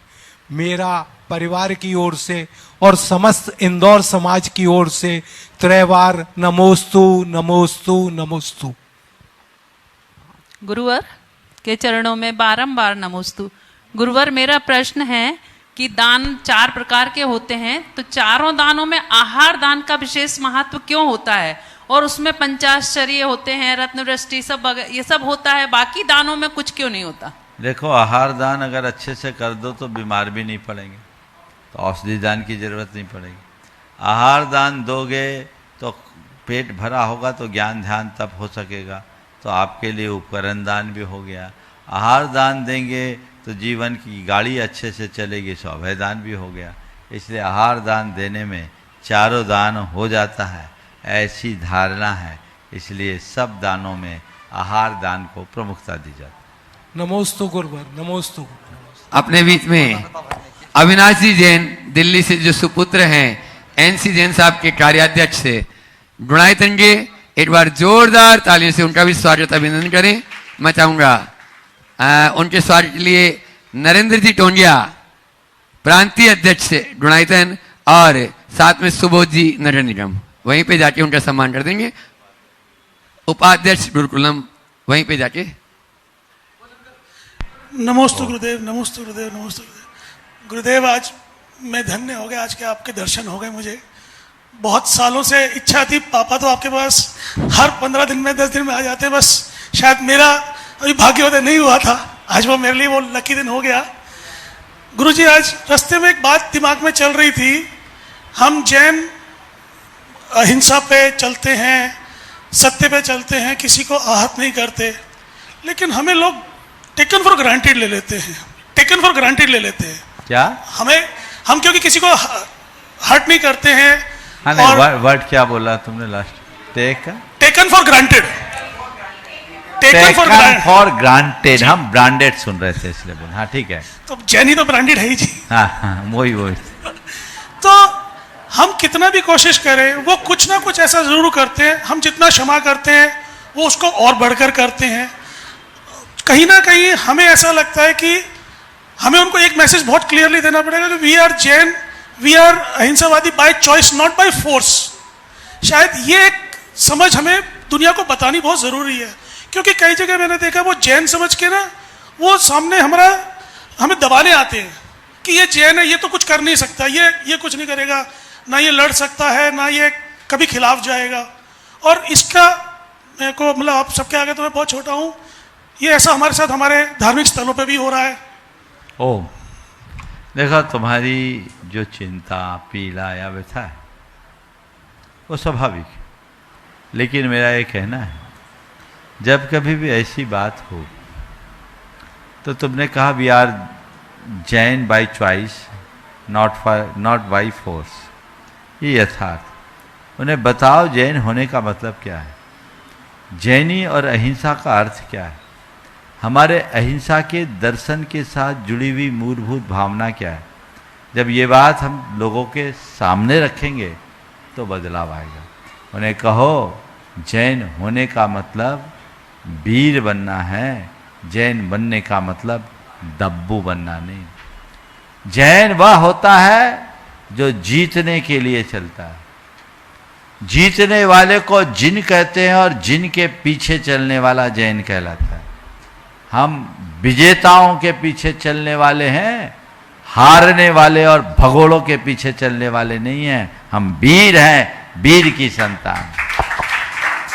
मेरा परिवार की ओर से और समस्त इंदौर समाज की ओर से त्रैवार नमोस्तु नमोस्तु नमोस्तु। गुरुवर के चरणों में बारंबार नमोस्तु। गुरुवर, मेरा प्रश्न है कि दान 4 प्रकार के होते हैं, तो चारों दानों में आहार दान का विशेष महत्व क्यों होता है? और उसमें पंचाश्चर्य होते हैं, रत्नवृष्टि सब ये सब होता है, बाकी दानों में कुछ क्यों नहीं होता? देखो, आहार दान अगर अच्छे से कर दो तो बीमार भी नहीं पड़ेंगे, तो औषधि दान की जरूरत नहीं पड़ेगी। आहार दान दोगे तो पेट भरा होगा तो ज्ञान ध्यान तब हो सकेगा, तो आपके लिए उपकरण दान भी हो गया। आहार दान देंगे तो जीवन की गाड़ी अच्छे से चलेगी, सो अभय दान भी हो गया। इसलिए आहार दान देने में चारों दान हो जाता है, ऐसी धारणा है। इसलिए सब दानों में आहार दान को प्रमुखता दी जाती है। नमोस्तु गुरुवर, नमोस्तु। अपने बीच में अविनाश जी जैन दिल्ली से जो सुपुत्र हैं एनसी जैन साहब के कार्याध्यक्ष से गुणायतन के, एक बार जोरदार तालियों से उनका भी स्वागत अभिनंदन करें। मैं चाहूंगा उनके स्वागत के लिए नरेंद्र जी टोंगिया, प्रांतीय अध्यक्ष गुणायतन, और साथ में सुबोध जी नगर निगम, वहीं पे जाके उनका सम्मान कर देंगे। उपाध्यक्ष गुरुकुलम वहीं पे जाके। नमोस्तु गुरुदेव, नमोस्तु गुरुदेव, नमोस्तु गुरुदेव। गुरुदेव, आज मैं धन्य हो गया, आज के आपके दर्शन हो गए। मुझे बहुत सालों से इच्छा थी, पापा तो आपके पास हर 15 दिन में 10 दिन में आ जाते, बस शायद मेरा अभी भाग्योदय नहीं हुआ था। आज वो मेरे लिए वो लकी दिन हो गया। गुरुजी, आज रास्ते में एक बात दिमाग में चल रही थी, हम जैन अहिंसा पे चलते हैं, सत्य पे चलते हैं, किसी को आहत नहीं करते, लेकिन हमें लोग टेकन फॉर ग्रांटेड ले लेते हैं। टेकन फॉर ग्रांटेड ले लेते हैं क्या? हम क्योंकि किसी को हर्ट नहीं करते हैं। और वर्ड क्या बोला तुमने last? Taken for granted. Taken for granted. हम ब्रांडेड सुन रहे थे इसलिए बोले। हाँ ठीक है, तो जैनी तो ब्रांडेड है ही जी। हाँ हाँ, वही तो हम कितना भी कोशिश करें, वो कुछ ना कुछ ऐसा जरूर करते हैं। हम जितना क्षमा करते हैं वो उसको और बढ़कर करते हैं। कहीं ना कहीं हमें ऐसा लगता है कि हमें उनको एक मैसेज बहुत क्लियरली देना पड़ेगा कि we are Jain, we are अहिंसावादी by choice, not by force. शायद ये एक समझ हमें दुनिया को बतानी बहुत ज़रूरी है, क्योंकि कई जगह मैंने देखा वो जैन समझ के ना वो सामने हमें दबाने आते हैं कि ये जैन है, ये तो कुछ कर नहीं सकता, ये कुछ नहीं करेगा, ना ये लड़ सकता है, ना ये कभी खिलाफ जाएगा। और इसका मेरे को मतलब आप सबके आगे तो मैं बहुत छोटा हूँ, ये ऐसा हमारे साथ हमारे धार्मिक स्थलों पे भी हो रहा है। ओ देखो, तुम्हारी जो चिंता, पीड़ा या व्यथा है वो स्वाभाविक है, लेकिन मेरा ये कहना है जब कभी भी ऐसी बात हो तो तुमने कहा we are Jain by choice, not by force, ये यथार्थ। उन्हें बताओ जैन होने का मतलब क्या है, जैनी और अहिंसा का अर्थ क्या है, हमारे अहिंसा के दर्शन के साथ जुड़ी हुई मूलभूत भावना क्या है। जब ये बात हम लोगों के सामने रखेंगे तो बदलाव आएगा। उन्हें कहो जैन होने का मतलब वीर बनना है, जैन बनने का मतलब दब्बू बनना नहीं। जैन वह होता है जो जीतने के लिए चलता है। जीतने वाले को जिन कहते हैं और जिन के पीछे चलने वाला जैन कहलाता है। हम विजेताओं के पीछे चलने वाले हैं, हारने वाले और भगोड़ों के पीछे चलने वाले नहीं हैं। हम वीर हैं, वीर की संतान।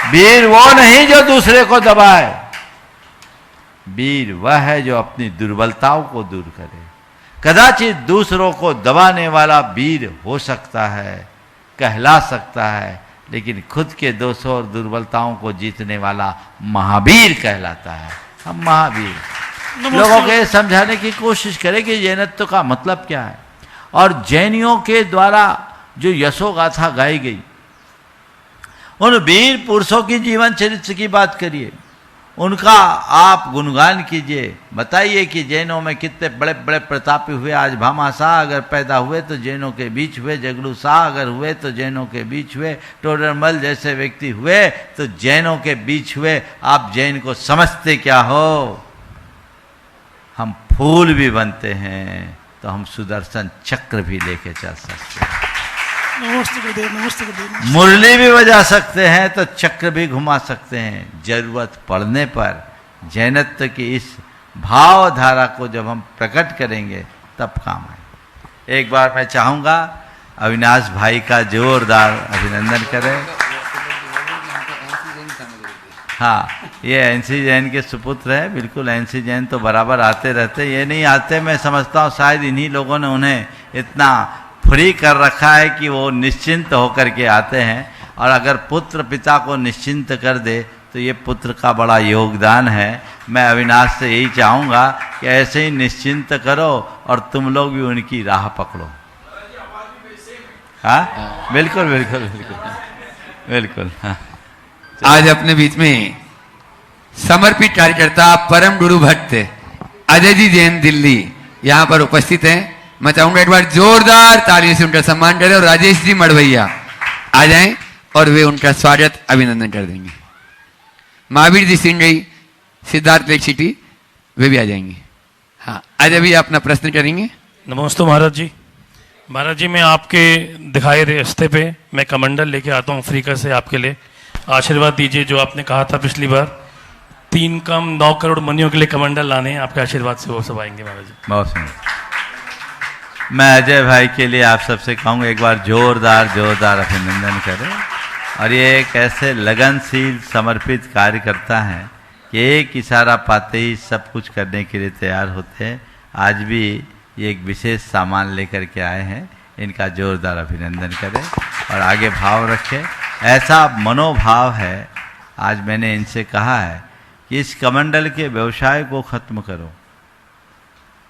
वीर वो नहीं जो दूसरे को दबाए, वीर वह है जो अपनी दुर्बलताओं को दूर करे। कदाचित दूसरों को दबाने वाला वीर हो सकता है, कहला सकता है, लेकिन खुद के दोषों और दुर्बलताओं को जीतने वाला महावीर कहलाता है। हम महावीर लोगों को समझाने की कोशिश करें कि जैनत्व का मतलब क्या है। और जैनियों के द्वारा जो यशोगाथा गाई गई, उन वीर पुरुषों की जीवन चरित्र की बात करिए, उनका आप गुणगान कीजिए, बताइए कि जैनों में कितने बड़े बड़े प्रतापी हुए। आज भामाशाह अगर पैदा हुए तो जैनों के बीच हुए, जगलू शाह अगर हुए तो जैनों के बीच हुए, टोडरमल जैसे व्यक्ति हुए तो जैनों के बीच हुए। आप जैन को समझते क्या हो? हम फूल भी बनते हैं तो हम सुदर्शन चक्र भी लेके चल सकते हैं, नमस्ते गुरुदेव, नमस्ते गुरुदेव। मुरली भी बजा सकते हैं तो चक्र भी घुमा सकते हैं। जरूरत पड़ने पर जैनत्व की इस भावधारा को जब हम प्रकट करेंगे तब काम आए। एक बार मैं चाहूँगा अविनाश भाई का जोरदार अभिनंदन करें। हाँ, ये एनसी जैन के सुपुत्र है। बिल्कुल, एनसी जैन तो बराबर आते रहते, ये नहीं आते। मैं समझता हूँ शायद इन्हीं लोगों ने उन्हें इतना फ्री कर रखा है कि वो निश्चिंत होकर के आते हैं। और अगर पुत्र पिता को निश्चिंत कर दे तो ये पुत्र का बड़ा योगदान है। मैं अविनाश से यही चाहूँगा कि ऐसे ही निश्चिंत करो और तुम लोग भी उनकी राह पकड़ो। हाँ, बिल्कुल बिल्कुल बिल्कुल बिल्कुल। हाँ, आज अपने बीच में समर्पित कार्यकर्ता परम गुरु भक्त अजय जी जैन दिल्ली यहाँ पर उपस्थित हैं। मैं चाहूंगा एक बार जोरदार तालियों से उनका सम्मान करें और राजेश जी मड़वैया आ जाएं और वे उनका स्वागत अभिनंदन कर देंगे। महावीर जी सिंगई, सिद्धार्थ लेक सिटी, वे भी आ जाएंगे। हाँ, आज अभी अपना प्रश्न करेंगे। नमस्ते महाराज जी। महाराज जी, मैं आपके दिखाए रास्ते पे मैं कमंडल लेके आता हूँ अफ्रीका से, आपके लिए आशीर्वाद दीजिए। जो आपने कहा था पिछली बार 9 करोड़ मनियों के लिए कमंडल लाने हैं, आपके आशीर्वाद से वो सब आएंगे महाराज जी। बहुत सुंदर। मैं अजय भाई के लिए आप सबसे कहूँगा एक बार जोरदार अभिनंदन करें। और ये एक ऐसे लगनशील समर्पित कार्यकर्ता हैं कि एक इशारा पाते ही सब कुछ करने के लिए तैयार होते हैं। आज भी ये एक विशेष सामान लेकर के आए हैं, इनका जोरदार अभिनंदन करें और आगे भाव रखें। ऐसा मनोभाव है, आज मैंने इनसे कहा है कि इस कमंडल के व्यवसाय को खत्म करो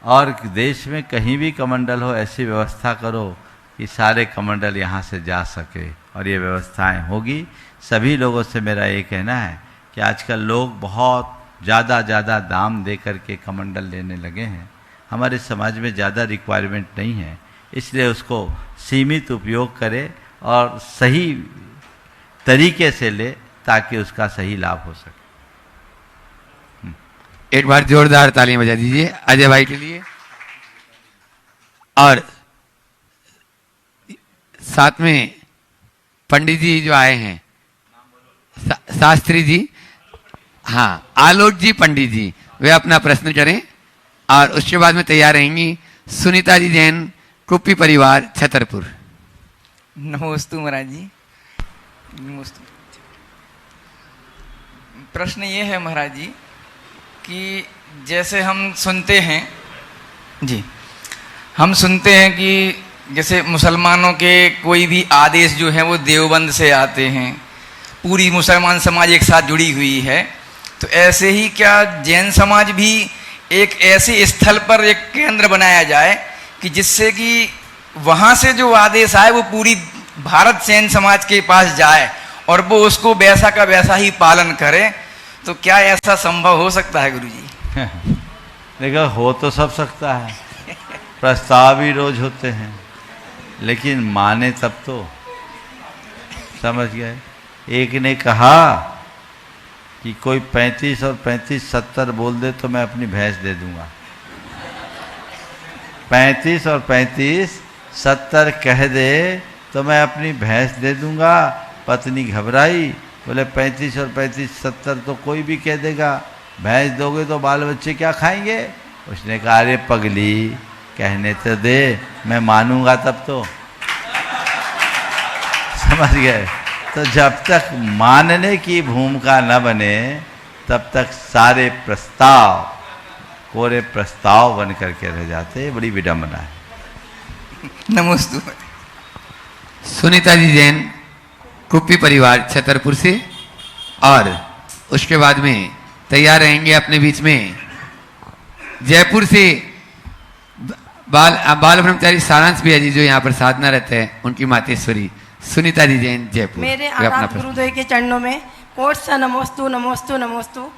और देश में कहीं भी कमंडल हो ऐसी व्यवस्था करो कि सारे कमंडल यहाँ से जा सके। और ये व्यवस्थाएं होगी। सभी लोगों से मेरा ये कहना है कि आजकल लोग बहुत ज़्यादा दाम दे करके कमंडल लेने लगे हैं। हमारे समाज में ज़्यादा रिक्वायरमेंट नहीं है, इसलिए उसको सीमित उपयोग करें और सही तरीके से ले ताकि उसका सही लाभ हो सके। एक बार जोरदार तालियां बजा दीजिए अजय भाई के लिए। और साथ में पंडित जी जो आए हैं, शास्त्री जी, हाँ, आलोक जी पंडित जी, वे अपना प्रश्न करें। और उसके बाद में तैयार रहेंगी सुनीता जी जैन, कुप्पी परिवार, छतरपुर। नमोस्तु महाराज जी, नमोस्तु। प्रश्न ये है महाराज जी कि जैसे हम सुनते हैं जी, हम सुनते हैं कि जैसे मुसलमानों के कोई भी आदेश जो है वो देवबंद से आते हैं, पूरी मुसलमान समाज एक साथ जुड़ी हुई है। तो ऐसे ही क्या जैन समाज भी एक ऐसे स्थल पर एक केंद्र बनाया जाए कि जिससे कि वहाँ से जो आदेश आए वो पूरी भारत जैन समाज के पास जाए और वो उसको वैसा का वैसा ही पालन करे? तो क्या ऐसा संभव हो सकता है गुरुजी? देखो, हो तो सब सकता है, प्रस्ताव ही रोज होते हैं, लेकिन माने तब तो। समझ गए? एक ने कहा कि कोई 35 और 35 70 बोल दे तो मैं अपनी भैंस दे दूंगा। 35 और 35 70 कह दे तो मैं अपनी भैंस दे दूंगा। पत्नी घबराई, बोले 35 और 35 70 तो कोई भी कह देगा, भैंस दोगे तो बाल बच्चे क्या खाएंगे? उसने कहा, अरे पगली, कहने तो दे, मैं मानूंगा तब तो। समझ गए? तो जब तक मानने की भूमिका न बने तब तक सारे प्रस्ताव कोरे प्रस्ताव बन करके रह जाते। ये बड़ी विडंबना है। नमोस्तु। सुनीता जी जैन, कुप्पी परिवार छतरपुर से, और उसके बाद में तैयार रहेंगे अपने बीच में जयपुर से बाल ब्रह्मचारी सारांश भैया जी, जो यहाँ पर साधना रहते हैं, उनकी मातेश्वरी सुनीता जी जैन, जयपुर। मेरे वे अपना आराध गुरुदेव के चरणों में कोट सा नमोस्तु नमोस्तु नमोस्तु।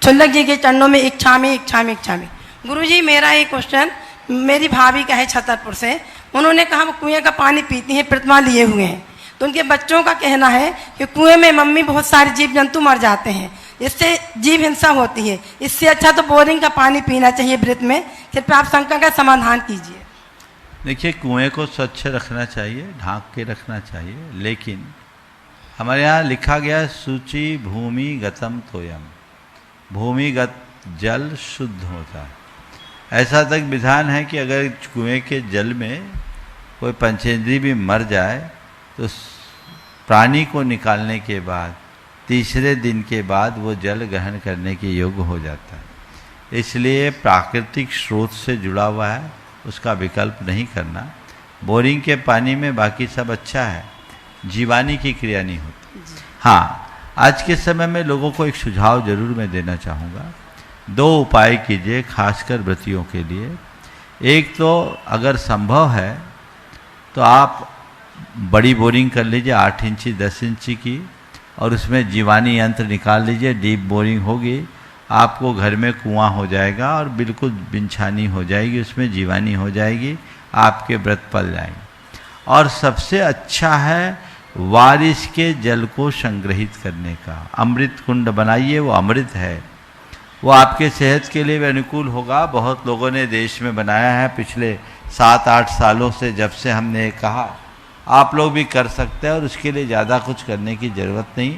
छुल्लक जी के चरणों में इच्छामी इच्छामी इच्छामी। गुरुजी, मेरा एक क्वेश्चन, मेरी भाभी का है छतरपुर से। उन्होंने कहा वो कुएं का पानी पीती हैं, प्रतिमा लिए हुए हैं, तो उनके बच्चों का कहना है कि कुएं में मम्मी बहुत सारे जीव जंतु मर जाते हैं, इससे जीव हिंसा होती है, इससे अच्छा तो बोरिंग का पानी पीना चाहिए व्रत में। कृपया आप शंका का समाधान कीजिए। देखिए, कुएं को स्वच्छ रखना चाहिए, ढांक के रखना चाहिए, लेकिन हमारे यहाँ लिखा गया सूची भूमि गतम तोयम, भूमिगत जल शुद्ध होता है। ऐसा तक विधान है कि अगर कुएं के जल में कोई पंचेंद्री भी मर जाए तो प्राणी को निकालने के बाद तीसरे दिन के बाद वो जल ग्रहण करने के योग्य हो जाता है। इसलिए प्राकृतिक स्रोत से जुड़ा हुआ है, उसका विकल्प नहीं करना। बोरिंग के पानी में बाकी सब अच्छा है, जीवानी की क्रिया नहीं होती। हाँ, आज के समय में लोगों को एक सुझाव जरूर मैं देना चाहूँगा। 2 उपाय कीजिए, खासकर व्रतियों के लिए। एक तो अगर संभव है तो आप बड़ी बोरिंग कर लीजिए, 8 इंची 10 इंची की, और उसमें जीवानी यंत्र निकाल लीजिए। डीप बोरिंग होगी, आपको घर में कुआं हो जाएगा और बिल्कुल बिनछानी हो जाएगी, उसमें जीवानी हो जाएगी, आपके व्रत पल जाएंगे। और सबसे अच्छा है बारिश के जल को संग्रहित करने का। अमृत कुंड बनाइए, वो अमृत है, वो आपके सेहत के लिए भी अनुकूल होगा। बहुत लोगों ने देश में बनाया है पिछले 7-8 सालों से, जब से हमने कहा आप लोग भी कर सकते हैं, और उसके लिए ज़्यादा कुछ करने की ज़रूरत नहीं।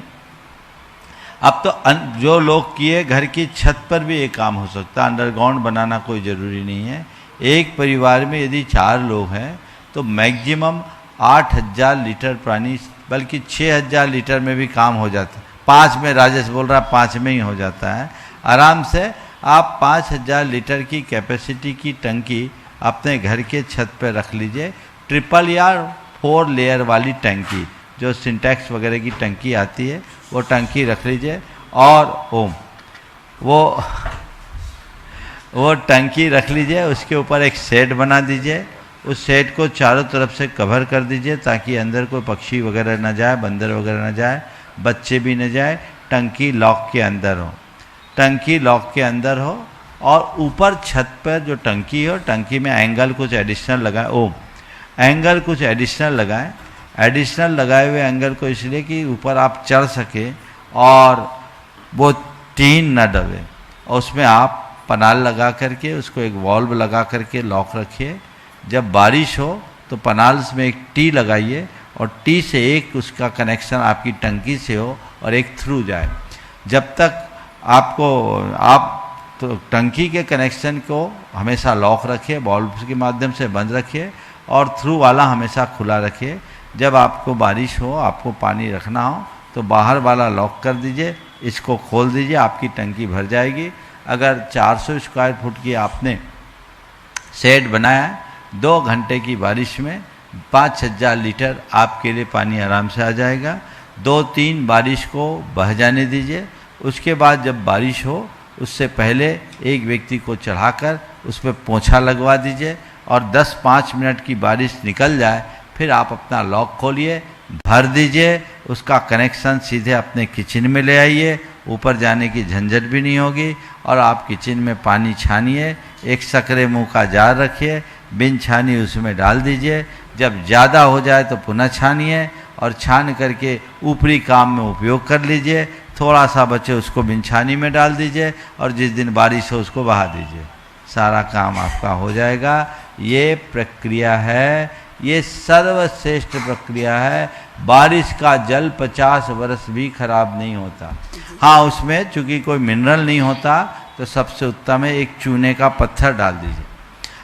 अब तो जो लोग किए, घर की छत पर भी एक काम हो सकता है, अंडरग्राउंड बनाना कोई ज़रूरी नहीं है। एक परिवार में यदि 4 लोग हैं तो मैक्सिमम 8000 लीटर पानी, बल्कि 6000 लीटर में भी काम हो जाता है। 5 में राजेश बोल रहा, 5 में ही हो जाता है आराम से। आप 5000 लीटर की कैपेसिटी की टंकी अपने घर के छत पर रख लीजिए। 3 या 4 लेयर वाली टंकी, जो सिंटेक्स वगैरह की टंकी आती है, वो टंकी रख लीजिए। और वो टंकी रख लीजिए, उसके ऊपर एक शेड बना दीजिए। उस शेड को चारों तरफ से कवर कर दीजिए ताकि अंदर कोई पक्षी वगैरह न जाए, बंदर वगैरह न जाए, बच्चे भी न जाए। टंकी लॉक के अंदर हो, टंकी लॉक के अंदर हो, और ऊपर छत पर जो टंकी हो, टंकी में एंगल कुछ एडिशनल लगाए। एंगल कुछ एडिशनल लगाएं। एडिशनल लगाए हुए एंगल को इसलिए कि ऊपर आप चढ़ सके और वो टीन न दबे, और उसमें आप पनाल लगा करके उसको एक वॉल्व लगा करके लॉक रखिए। जब बारिश हो तो पनाल्स में एक टी लगाइए, और टी से एक उसका कनेक्शन आपकी टंकी से हो और एक थ्रू जाए। जब तक आप तो टंकी के कनेक्शन को हमेशा लॉक रखिए, वॉल्व के माध्यम से बंद रखिए, और थ्रू वाला हमेशा खुला रखिए। जब आपको बारिश हो, आपको पानी रखना हो, तो बाहर वाला लॉक कर दीजिए, इसको खोल दीजिए, आपकी टंकी भर जाएगी। अगर 400 स्क्वायर फुट की आपने शेड बनाया है, 2 घंटे की बारिश में 5000 लीटर आपके लिए पानी आराम से आ जाएगा। 2-3 बारिश को बह जाने दीजिए। उसके बाद जब बारिश हो, उससे पहले एक व्यक्ति को चढ़ाकर उस पर पोंछा लगवा दीजिए, और 10-5 मिनट की बारिश निकल जाए, फिर आप अपना लॉक खोलिए, भर दीजिए, उसका कनेक्शन सीधे अपने किचन में ले आइए। ऊपर जाने की झंझट भी नहीं होगी, और आप किचन में पानी छानिए। एक सकरे मुंह का जार रखिए, बिन छानी उसमें डाल दीजिए। जब ज़्यादा हो जाए तो पुनः छानिए, और छान करके ऊपरी काम में उपयोग कर लीजिए। थोड़ा सा बचे उसको बिन छानी में डाल दीजिए, और जिस दिन बारिश हो उसको बहा दीजिए। सारा काम आपका हो जाएगा। ये प्रक्रिया है, ये सर्वश्रेष्ठ प्रक्रिया है। बारिश का जल 50 वर्ष भी खराब नहीं होता। हाँ, उसमें चूंकि कोई मिनरल नहीं होता, तो सबसे उत्तम है एक चूने का पत्थर डाल दीजिए।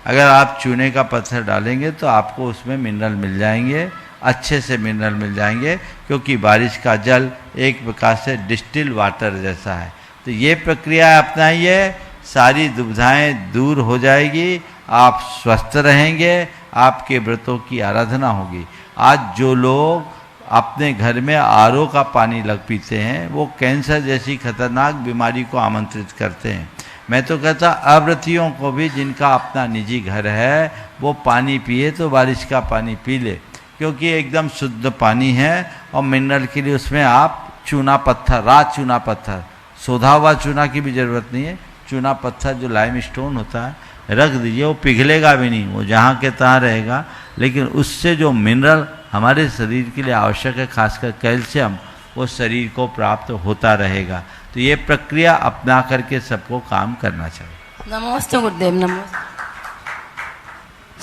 अगर आप चूने का पत्थर डालेंगे तो आपको उसमें मिनरल मिल जाएंगे। अच्छे से मिनरल मिल जाएंगे, क्योंकि बारिश का जल एक प्रकार से डिस्टिल वाटर जैसा है। तो ये प्रक्रिया अपनाइए, सारी दुविधाएं दूर हो जाएगी, आप स्वस्थ रहेंगे, आपके व्रतों की आराधना होगी। आज जो लोग अपने घर में आरओ का पानी लग पीते हैं, वो कैंसर जैसी खतरनाक बीमारी को आमंत्रित करते हैं। मैं तो कहता अव्रतियों को भी, जिनका अपना निजी घर है, वो पानी पिए तो बारिश का पानी पी ले, क्योंकि एकदम शुद्ध पानी है। और मिनरल के लिए उसमें आप चूना पत्थर, रात चूना पत्थर, सोधा हुआ चूना की भी ज़रूरत नहीं है, चूना पत्थर जो लाइम स्टोन होता है रख दीजिए, वो पिघलेगा भी नहीं, वो जहाँ के तहाँ रहेगा। लेकिन उससे जो मिनरल हमारे शरीर के लिए आवश्यक है, खासकर कैल्शियम, वो शरीर को प्राप्त होता रहेगा। तो ये प्रक्रिया अपना करके सबको काम करना चाहिए। नमस्ते गुरुदेव। नमस्ते।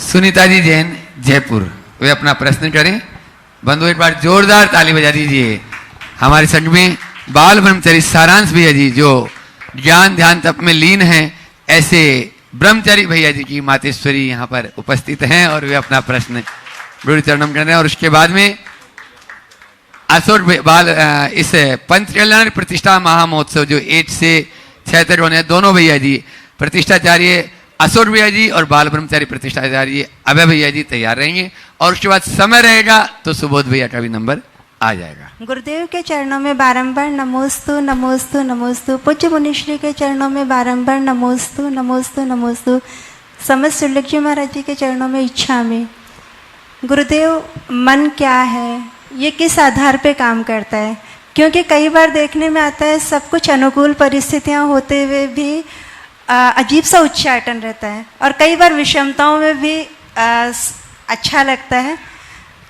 सुनीता जी जैन, जयपुर, वे अपना प्रश्न करें। बंधु एक बार जोरदार ताली बजा दीजिए। हमारे संघ में बाल ब्रह्मचारी सारांश भैया जी, जो ज्ञान ध्यान तप में लीन हैं, ऐसे ब्रह्मचारी भैया जी की मातेश्वरी यहाँ पर उपस्थित हैं और वे अपना प्रश्न गुरु चरणम कर रहे हैं। और उसके बाद में अशोक बाल इस पंच कल्याण प्रतिष्ठा महामहोत्सव जो 1 से 6 तक होने, दोनों भैया जी प्रतिष्ठाचार्य अशोक भैया जी और बाल ब्रह्मचारी प्रतिष्ठाचार्य अभय भैया जी तैयार रहेंगे। और उसके बाद समय रहेगा तो सुबोध भैया का भी नंबर आ जाएगा। गुरुदेव के चरणों में बारंबार नमोस्तु नमोस्तु नमोस्तु। पूज्य मुनिश्री के चरणों में बारंबार नमोस्तु नमोस्तु नमोस्तु। समस्त सुलभ जी महाराज जी के चरणों में इच्छा में। गुरुदेव, मन क्या है, ये किस आधार पे काम करता है? क्योंकि कई बार देखने में आता है सब कुछ अनुकूल परिस्थितियां होते हुए भी अजीब सा उच्चाटन रहता है, और कई बार विषमताओं में भी अच्छा लगता है।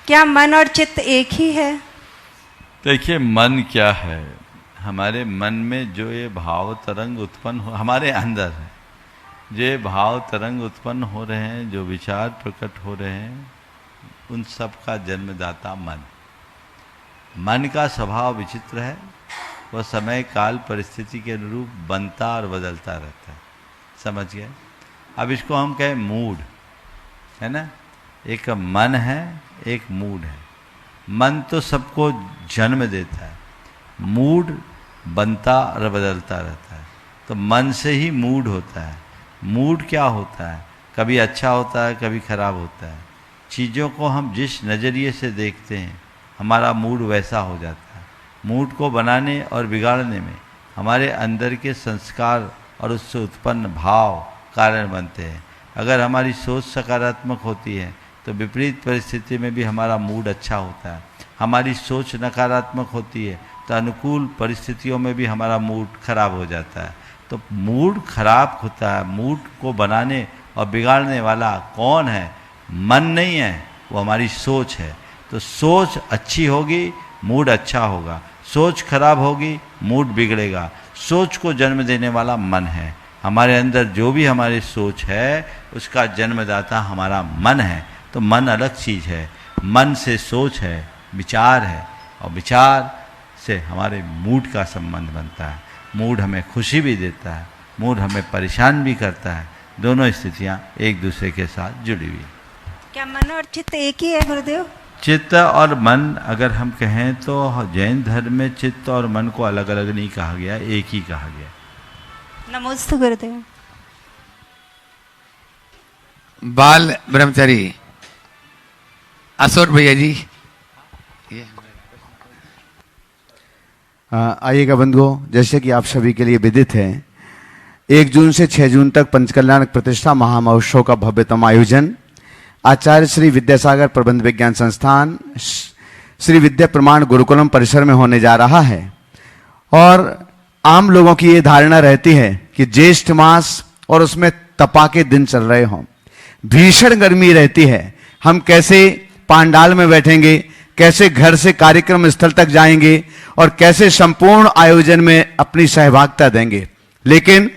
क्या मन और चित्त एक ही है? देखिए, मन क्या है, हमारे मन में जो ये भाव तरंग उत्पन्न हो, हमारे अंदर है, जो ये भाव तरंग उत्पन्न हो रहे हैं, जो विचार प्रकट हो रहे हैं, उन सब का जन्मदाता मन। मन का स्वभाव विचित्र है, वह समय काल परिस्थिति के अनुरूप बनता और बदलता रहता है। समझ गए? अब इसको हम कहें मूड, है ना। एक मन है, एक मूड है। मन तो सबको जन्म देता है, मूड बनता और बदलता रहता है। तो मन से ही मूड होता है। मूड क्या होता है? कभी अच्छा होता है, कभी खराब होता है। चीज़ों को हम जिस नज़रिए से देखते हैं, हमारा मूड वैसा हो जाता है। मूड को बनाने और बिगाड़ने में हमारे अंदर के संस्कार और उससे उत्पन्न भाव कारण बनते हैं। अगर हमारी सोच सकारात्मक होती है तो विपरीत परिस्थिति में भी हमारा मूड अच्छा होता है। हमारी सोच नकारात्मक होती है तो अनुकूल परिस्थितियों में भी हमारा मूड खराब हो जाता है। तो मूड खराब होता है। मूड को बनाने और बिगाड़ने वाला कौन है? मन नहीं है, वो हमारी सोच है। तो सोच अच्छी होगी, मूड अच्छा होगा। सोच खराब होगी, मूड बिगड़ेगा। सोच को जन्म देने वाला मन है। हमारे अंदर जो भी हमारी सोच है, उसका जन्मदाता हमारा मन है। तो मन अलग चीज़ है। मन से सोच है, विचार है, और विचार से हमारे मूड का संबंध बनता है। मूड हमें खुशी भी देता है, मूड हमें परेशान भी करता है। दोनों स्थितियाँ एक दूसरे के साथ जुड़ी हुई। क्या मन और चित्त एक ही है गुरुदेव? चित्त और मन अगर हम कहें तो जैन धर्म में चित्त और मन को अलग अलग नहीं कहा गया, एक ही कहा गया। नमस्ते गुरुदेव। बाल ब्रह्मचारी अशोक भैया जी। आइएगा बंधुओं, जैसे कि आप सभी के लिए विदित है, 1 जून से 6 जून तक पंचकल्याण प्रतिष्ठा महामहोत्सव का भव्यतम आयोजन आचार्य श्री विद्यासागर प्रबंध विज्ञान संस्थान श्री विद्या प्रमाण गुरुकुलम परिसर में होने जा रहा है। और आम लोगों की ये धारणा रहती है कि ज्येष्ठ मास और उसमें तपा के दिन चल रहे हों, भीषण गर्मी रहती है, हम कैसे पांडाल में बैठेंगे, कैसे घर से कार्यक्रम स्थल तक जाएंगे और कैसे संपूर्ण आयोजन में अपनी सहभागिता देंगे। लेकिन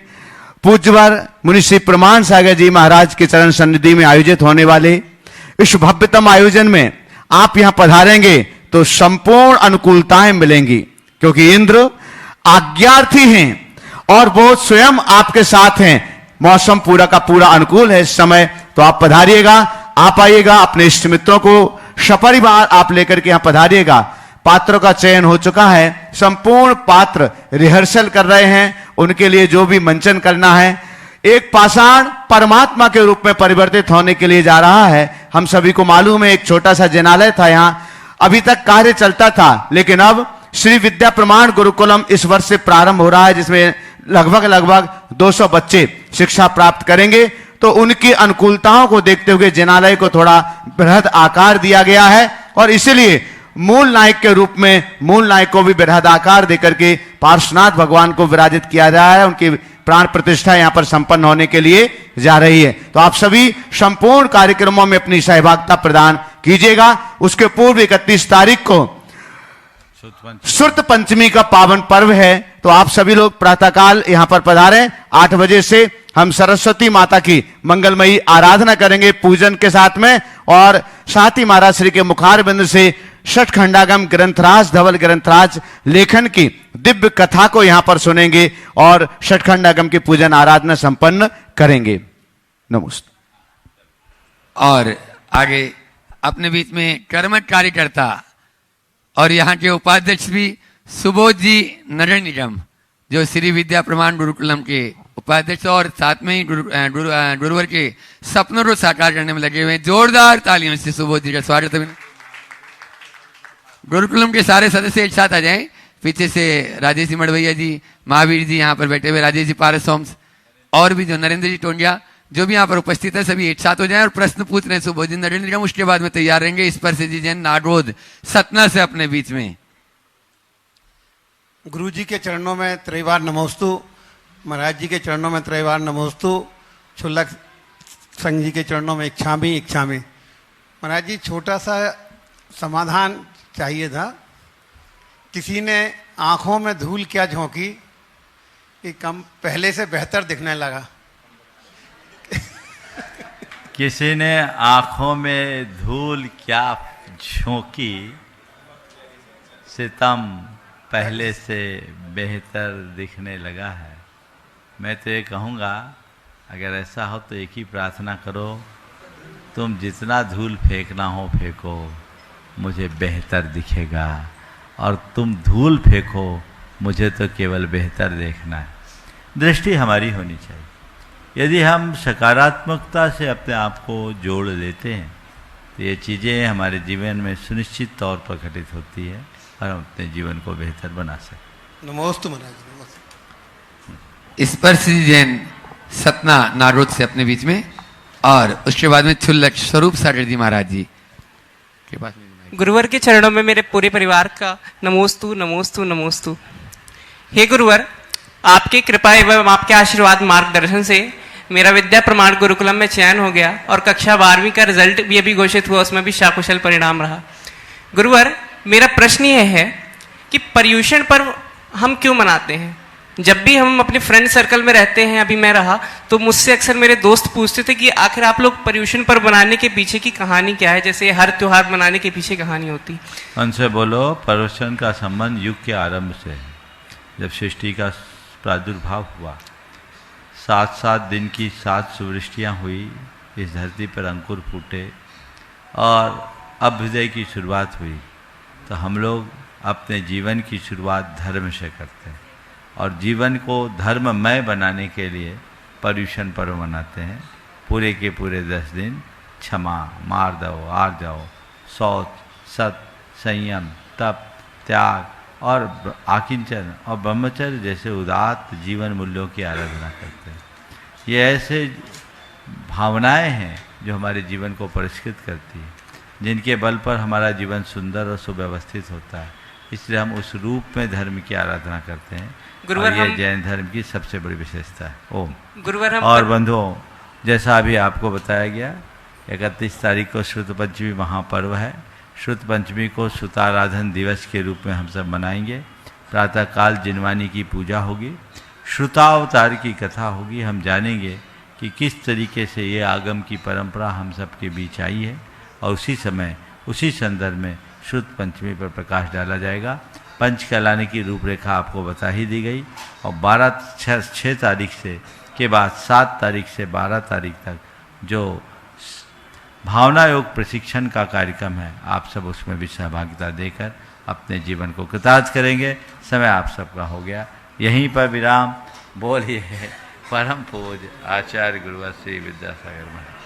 पूज्यवर मुनि श्री प्रमाण सागर जी महाराज के चरण सन्निधि में आयोजित होने वाले इस भव्यतम आयोजन में आप यहां पधारेंगे तो संपूर्ण अनुकूलताएं मिलेंगी, क्योंकि इंद्र आज्ञार्थी हैं और वो स्वयं आपके साथ हैं। मौसम पूरा का पूरा अनुकूल है इस समय। तो आप पधारिएगा, आप आइएगा, अपने इष्ट मित्रों को सपरिवार आप लेकर के यहां पधारिएगा। पात्रों का चयन हो चुका है, संपूर्ण पात्र रिहर्सल कर रहे हैं, उनके लिए जो भी मंचन करना है। एक पाषाण परमात्मा के रूप में परिवर्तित होने के लिए जा रहा है। हम सभी को मालूम है, एक छोटा सा जिनालय था यहां, अभी तक कार्य चलता था, लेकिन अब श्री विद्या प्रमाण गुरुकुलम इस वर्ष से प्रारंभ हो रहा है, जिसमें लगभग 200 बच्चे शिक्षा प्राप्त करेंगे। तो उनकी अनुकूलताओं को देखते हुए जिनालय को थोड़ा बृहद आकार दिया गया है और इसलिए मूल नायक के रूप में मूल नायक को भी बृहद आकार देकर के पार्श्वनाथ भगवान को विराजित किया जा रहा है। उनकी प्राण प्रतिष्ठा यहां पर संपन्न होने के लिए जा रही है। तो आप सभी संपूर्ण कार्यक्रमों में अपनी सहभागिता प्रदान कीजिएगा। उसके पूर्व 31 तारीख को श्रुत पंचमी का पावन पर्व है, तो आप सभी लोग प्रातःकाल यहां पर पधारें। 8 बजे से हम सरस्वती माता की मंगलमयी आराधना करेंगे पूजन के साथ में, और साथ ही महाराज श्री के मुखार बिंद से षटखंडागम ग्रंथराज धवल ग्रंथराज लेखन की दिव्य कथा को यहां पर सुनेंगे और षटखंडागम की पूजन आराधना संपन्न करेंगे। नमस्ते। और आगे अपने बीच में कर्मठ कार्यकर्ता और यहाँ के उपाध्यक्ष भी सुबोध जी नगर निगम, जो श्री विद्या प्रमाण गुरुकुलम के उपाध्यक्ष और साथ में ही गुरुवर के सपनों को साकार करने में लगे हुए हैं। जोरदार तालियों से सुबोध जी का स्वागत है। गुरुकुलम के सारे सदस्य एक साथ आ जाएं। पीछे से राजेश जी मड़वैया जी, महावीर जी यहाँ पर बैठे हुए, राजेश जी पारसोम्स और भी जो नरेंद्र जी टोंडिया जो भी यहाँ पर उपस्थित है, सभी एक साथ हो जाएं और प्रश्न पूछ रहे हैं सुबोध जी नरेंद्र निगम। उसके बाद में तैयार रहेंगे स्पर्श जी जैन नागोद सतना से अपने बीच में। गुरु जी के चरणों में त्रैवार नमोस्तु, महाराज जी के चरणों में त्रैवार नमोस्तु, छुल्लक संघ जी के चरणों में इच्छामी इच्छामी। महाराज जी, छोटा सा समाधान चाहिए था। किसी ने आंखों में धूल क्या झोंकी कि कम पहले से बेहतर दिखने लगा। किसी ने आंखों में धूल क्या झोंकी, सितम पहले से बेहतर दिखने लगा है। मैं तो ये कहूँगा, अगर ऐसा हो तो एक ही प्रार्थना करो, तुम जितना धूल फेंकना हो फेंको, मुझे बेहतर दिखेगा, और तुम धूल फेंको, मुझे तो केवल बेहतर देखना है। दृष्टि हमारी होनी चाहिए। यदि हम सकारात्मकता से अपने आप को जोड़ लेते हैं तो ये चीज़ें हमारे जीवन में सुनिश्चित तौर पर घटित होती है और हम अपने जीवन को बेहतर बना सकते। नमोस्तु महाराज, नमस्ते। स्पर्श जी जैन सतना नागोद से अपने बीच में, और उसके बाद में छुल्लक स्वरूप सागर जी महाराज जी के पास। गुरुवर के चरणों में मेरे पूरे परिवार का नमोस्तु नमोस्तु नमोस्तु। हे गुरुवर, आपकी कृपा एवं आपके आशीर्वाद मार्गदर्शन से मेरा विद्या प्रमाण गुरुकुलम में चयन हो गया और कक्षा 12वीं का रिजल्ट भी अभी घोषित हुआ, उसमें भी शाकुशल परिणाम रहा। गुरुवर, मेरा प्रश्न यह है कि पर्युषण पर्व हम क्यों मनाते हैं? जब भी हम अपने फ्रेंड सर्कल में रहते हैं, अभी मैं रहा, तो मुझसे अक्सर मेरे दोस्त पूछते थे कि आखिर आप लोग पर्युषण पर्व बनाने के पीछे की कहानी क्या है, जैसे हर त्योहार मनाने के पीछे कहानी होती। उनसे बोलो, पर्युषण का संबंध युग के आरंभ से है। जब सृष्टि का प्रादुर्भाव हुआ, 7 दिन की 7 सुवृष्टियाँ हुई, इस धरती पर अंकुर फूटे और अभ्युदय की शुरुआत हुई। तो हम लोग अपने जीवन की शुरुआत धर्म से करते हैं और जीवन को धर्ममय बनाने के लिए पर्युषण पर्व मनाते हैं। पूरे के पूरे 10 दिन क्षमा, मार दो, आर जाओ, शौच, सत, संयम, तप, त्याग और आकिंचन और ब्रह्मचर्य जैसे उदात्त जीवन मूल्यों की आराधना करते हैं। ये ऐसे भावनाएं हैं जो हमारे जीवन को परिष्कृत करती है, जिनके बल पर हमारा जीवन सुंदर और सुव्यवस्थित होता है। इसलिए हम उस रूप में धर्म की आराधना करते हैं और ये जैन धर्म की सबसे बड़ी विशेषता है। ओम। गुरुवर, और बंधुओं, जैसा अभी आपको बताया गया, 31 तारीख को श्रुत पंचमी महापर्व है। श्रुत पंचमी को श्रुताराधन दिवस के रूप में हम सब मनाएंगे। प्रातःकाल जिनवानी की पूजा होगी, श्रुतावतार की कथा होगी। हम जानेंगे कि किस तरीके से ये आगम की परंपरा हम सब के बीच आई है और उसी समय उसी संदर्भ में श्रुत पंचमी पर प्रकाश डाला जाएगा। पंच कहलाने की रूपरेखा आपको बता ही दी गई और 6 तारीख से के बाद 7 तारीख से 12 तारीख तक जो भावना योग प्रशिक्षण का कार्यक्रम है। आप सब उसमें भी सहभागिता देकर अपने जीवन को कृतार्थ करेंगे। समय आप सबका हो गया, यहीं पर विराम। बोलिए परम पूज्य आचार्य गुरुवर श्री विद्यासागर महाराज।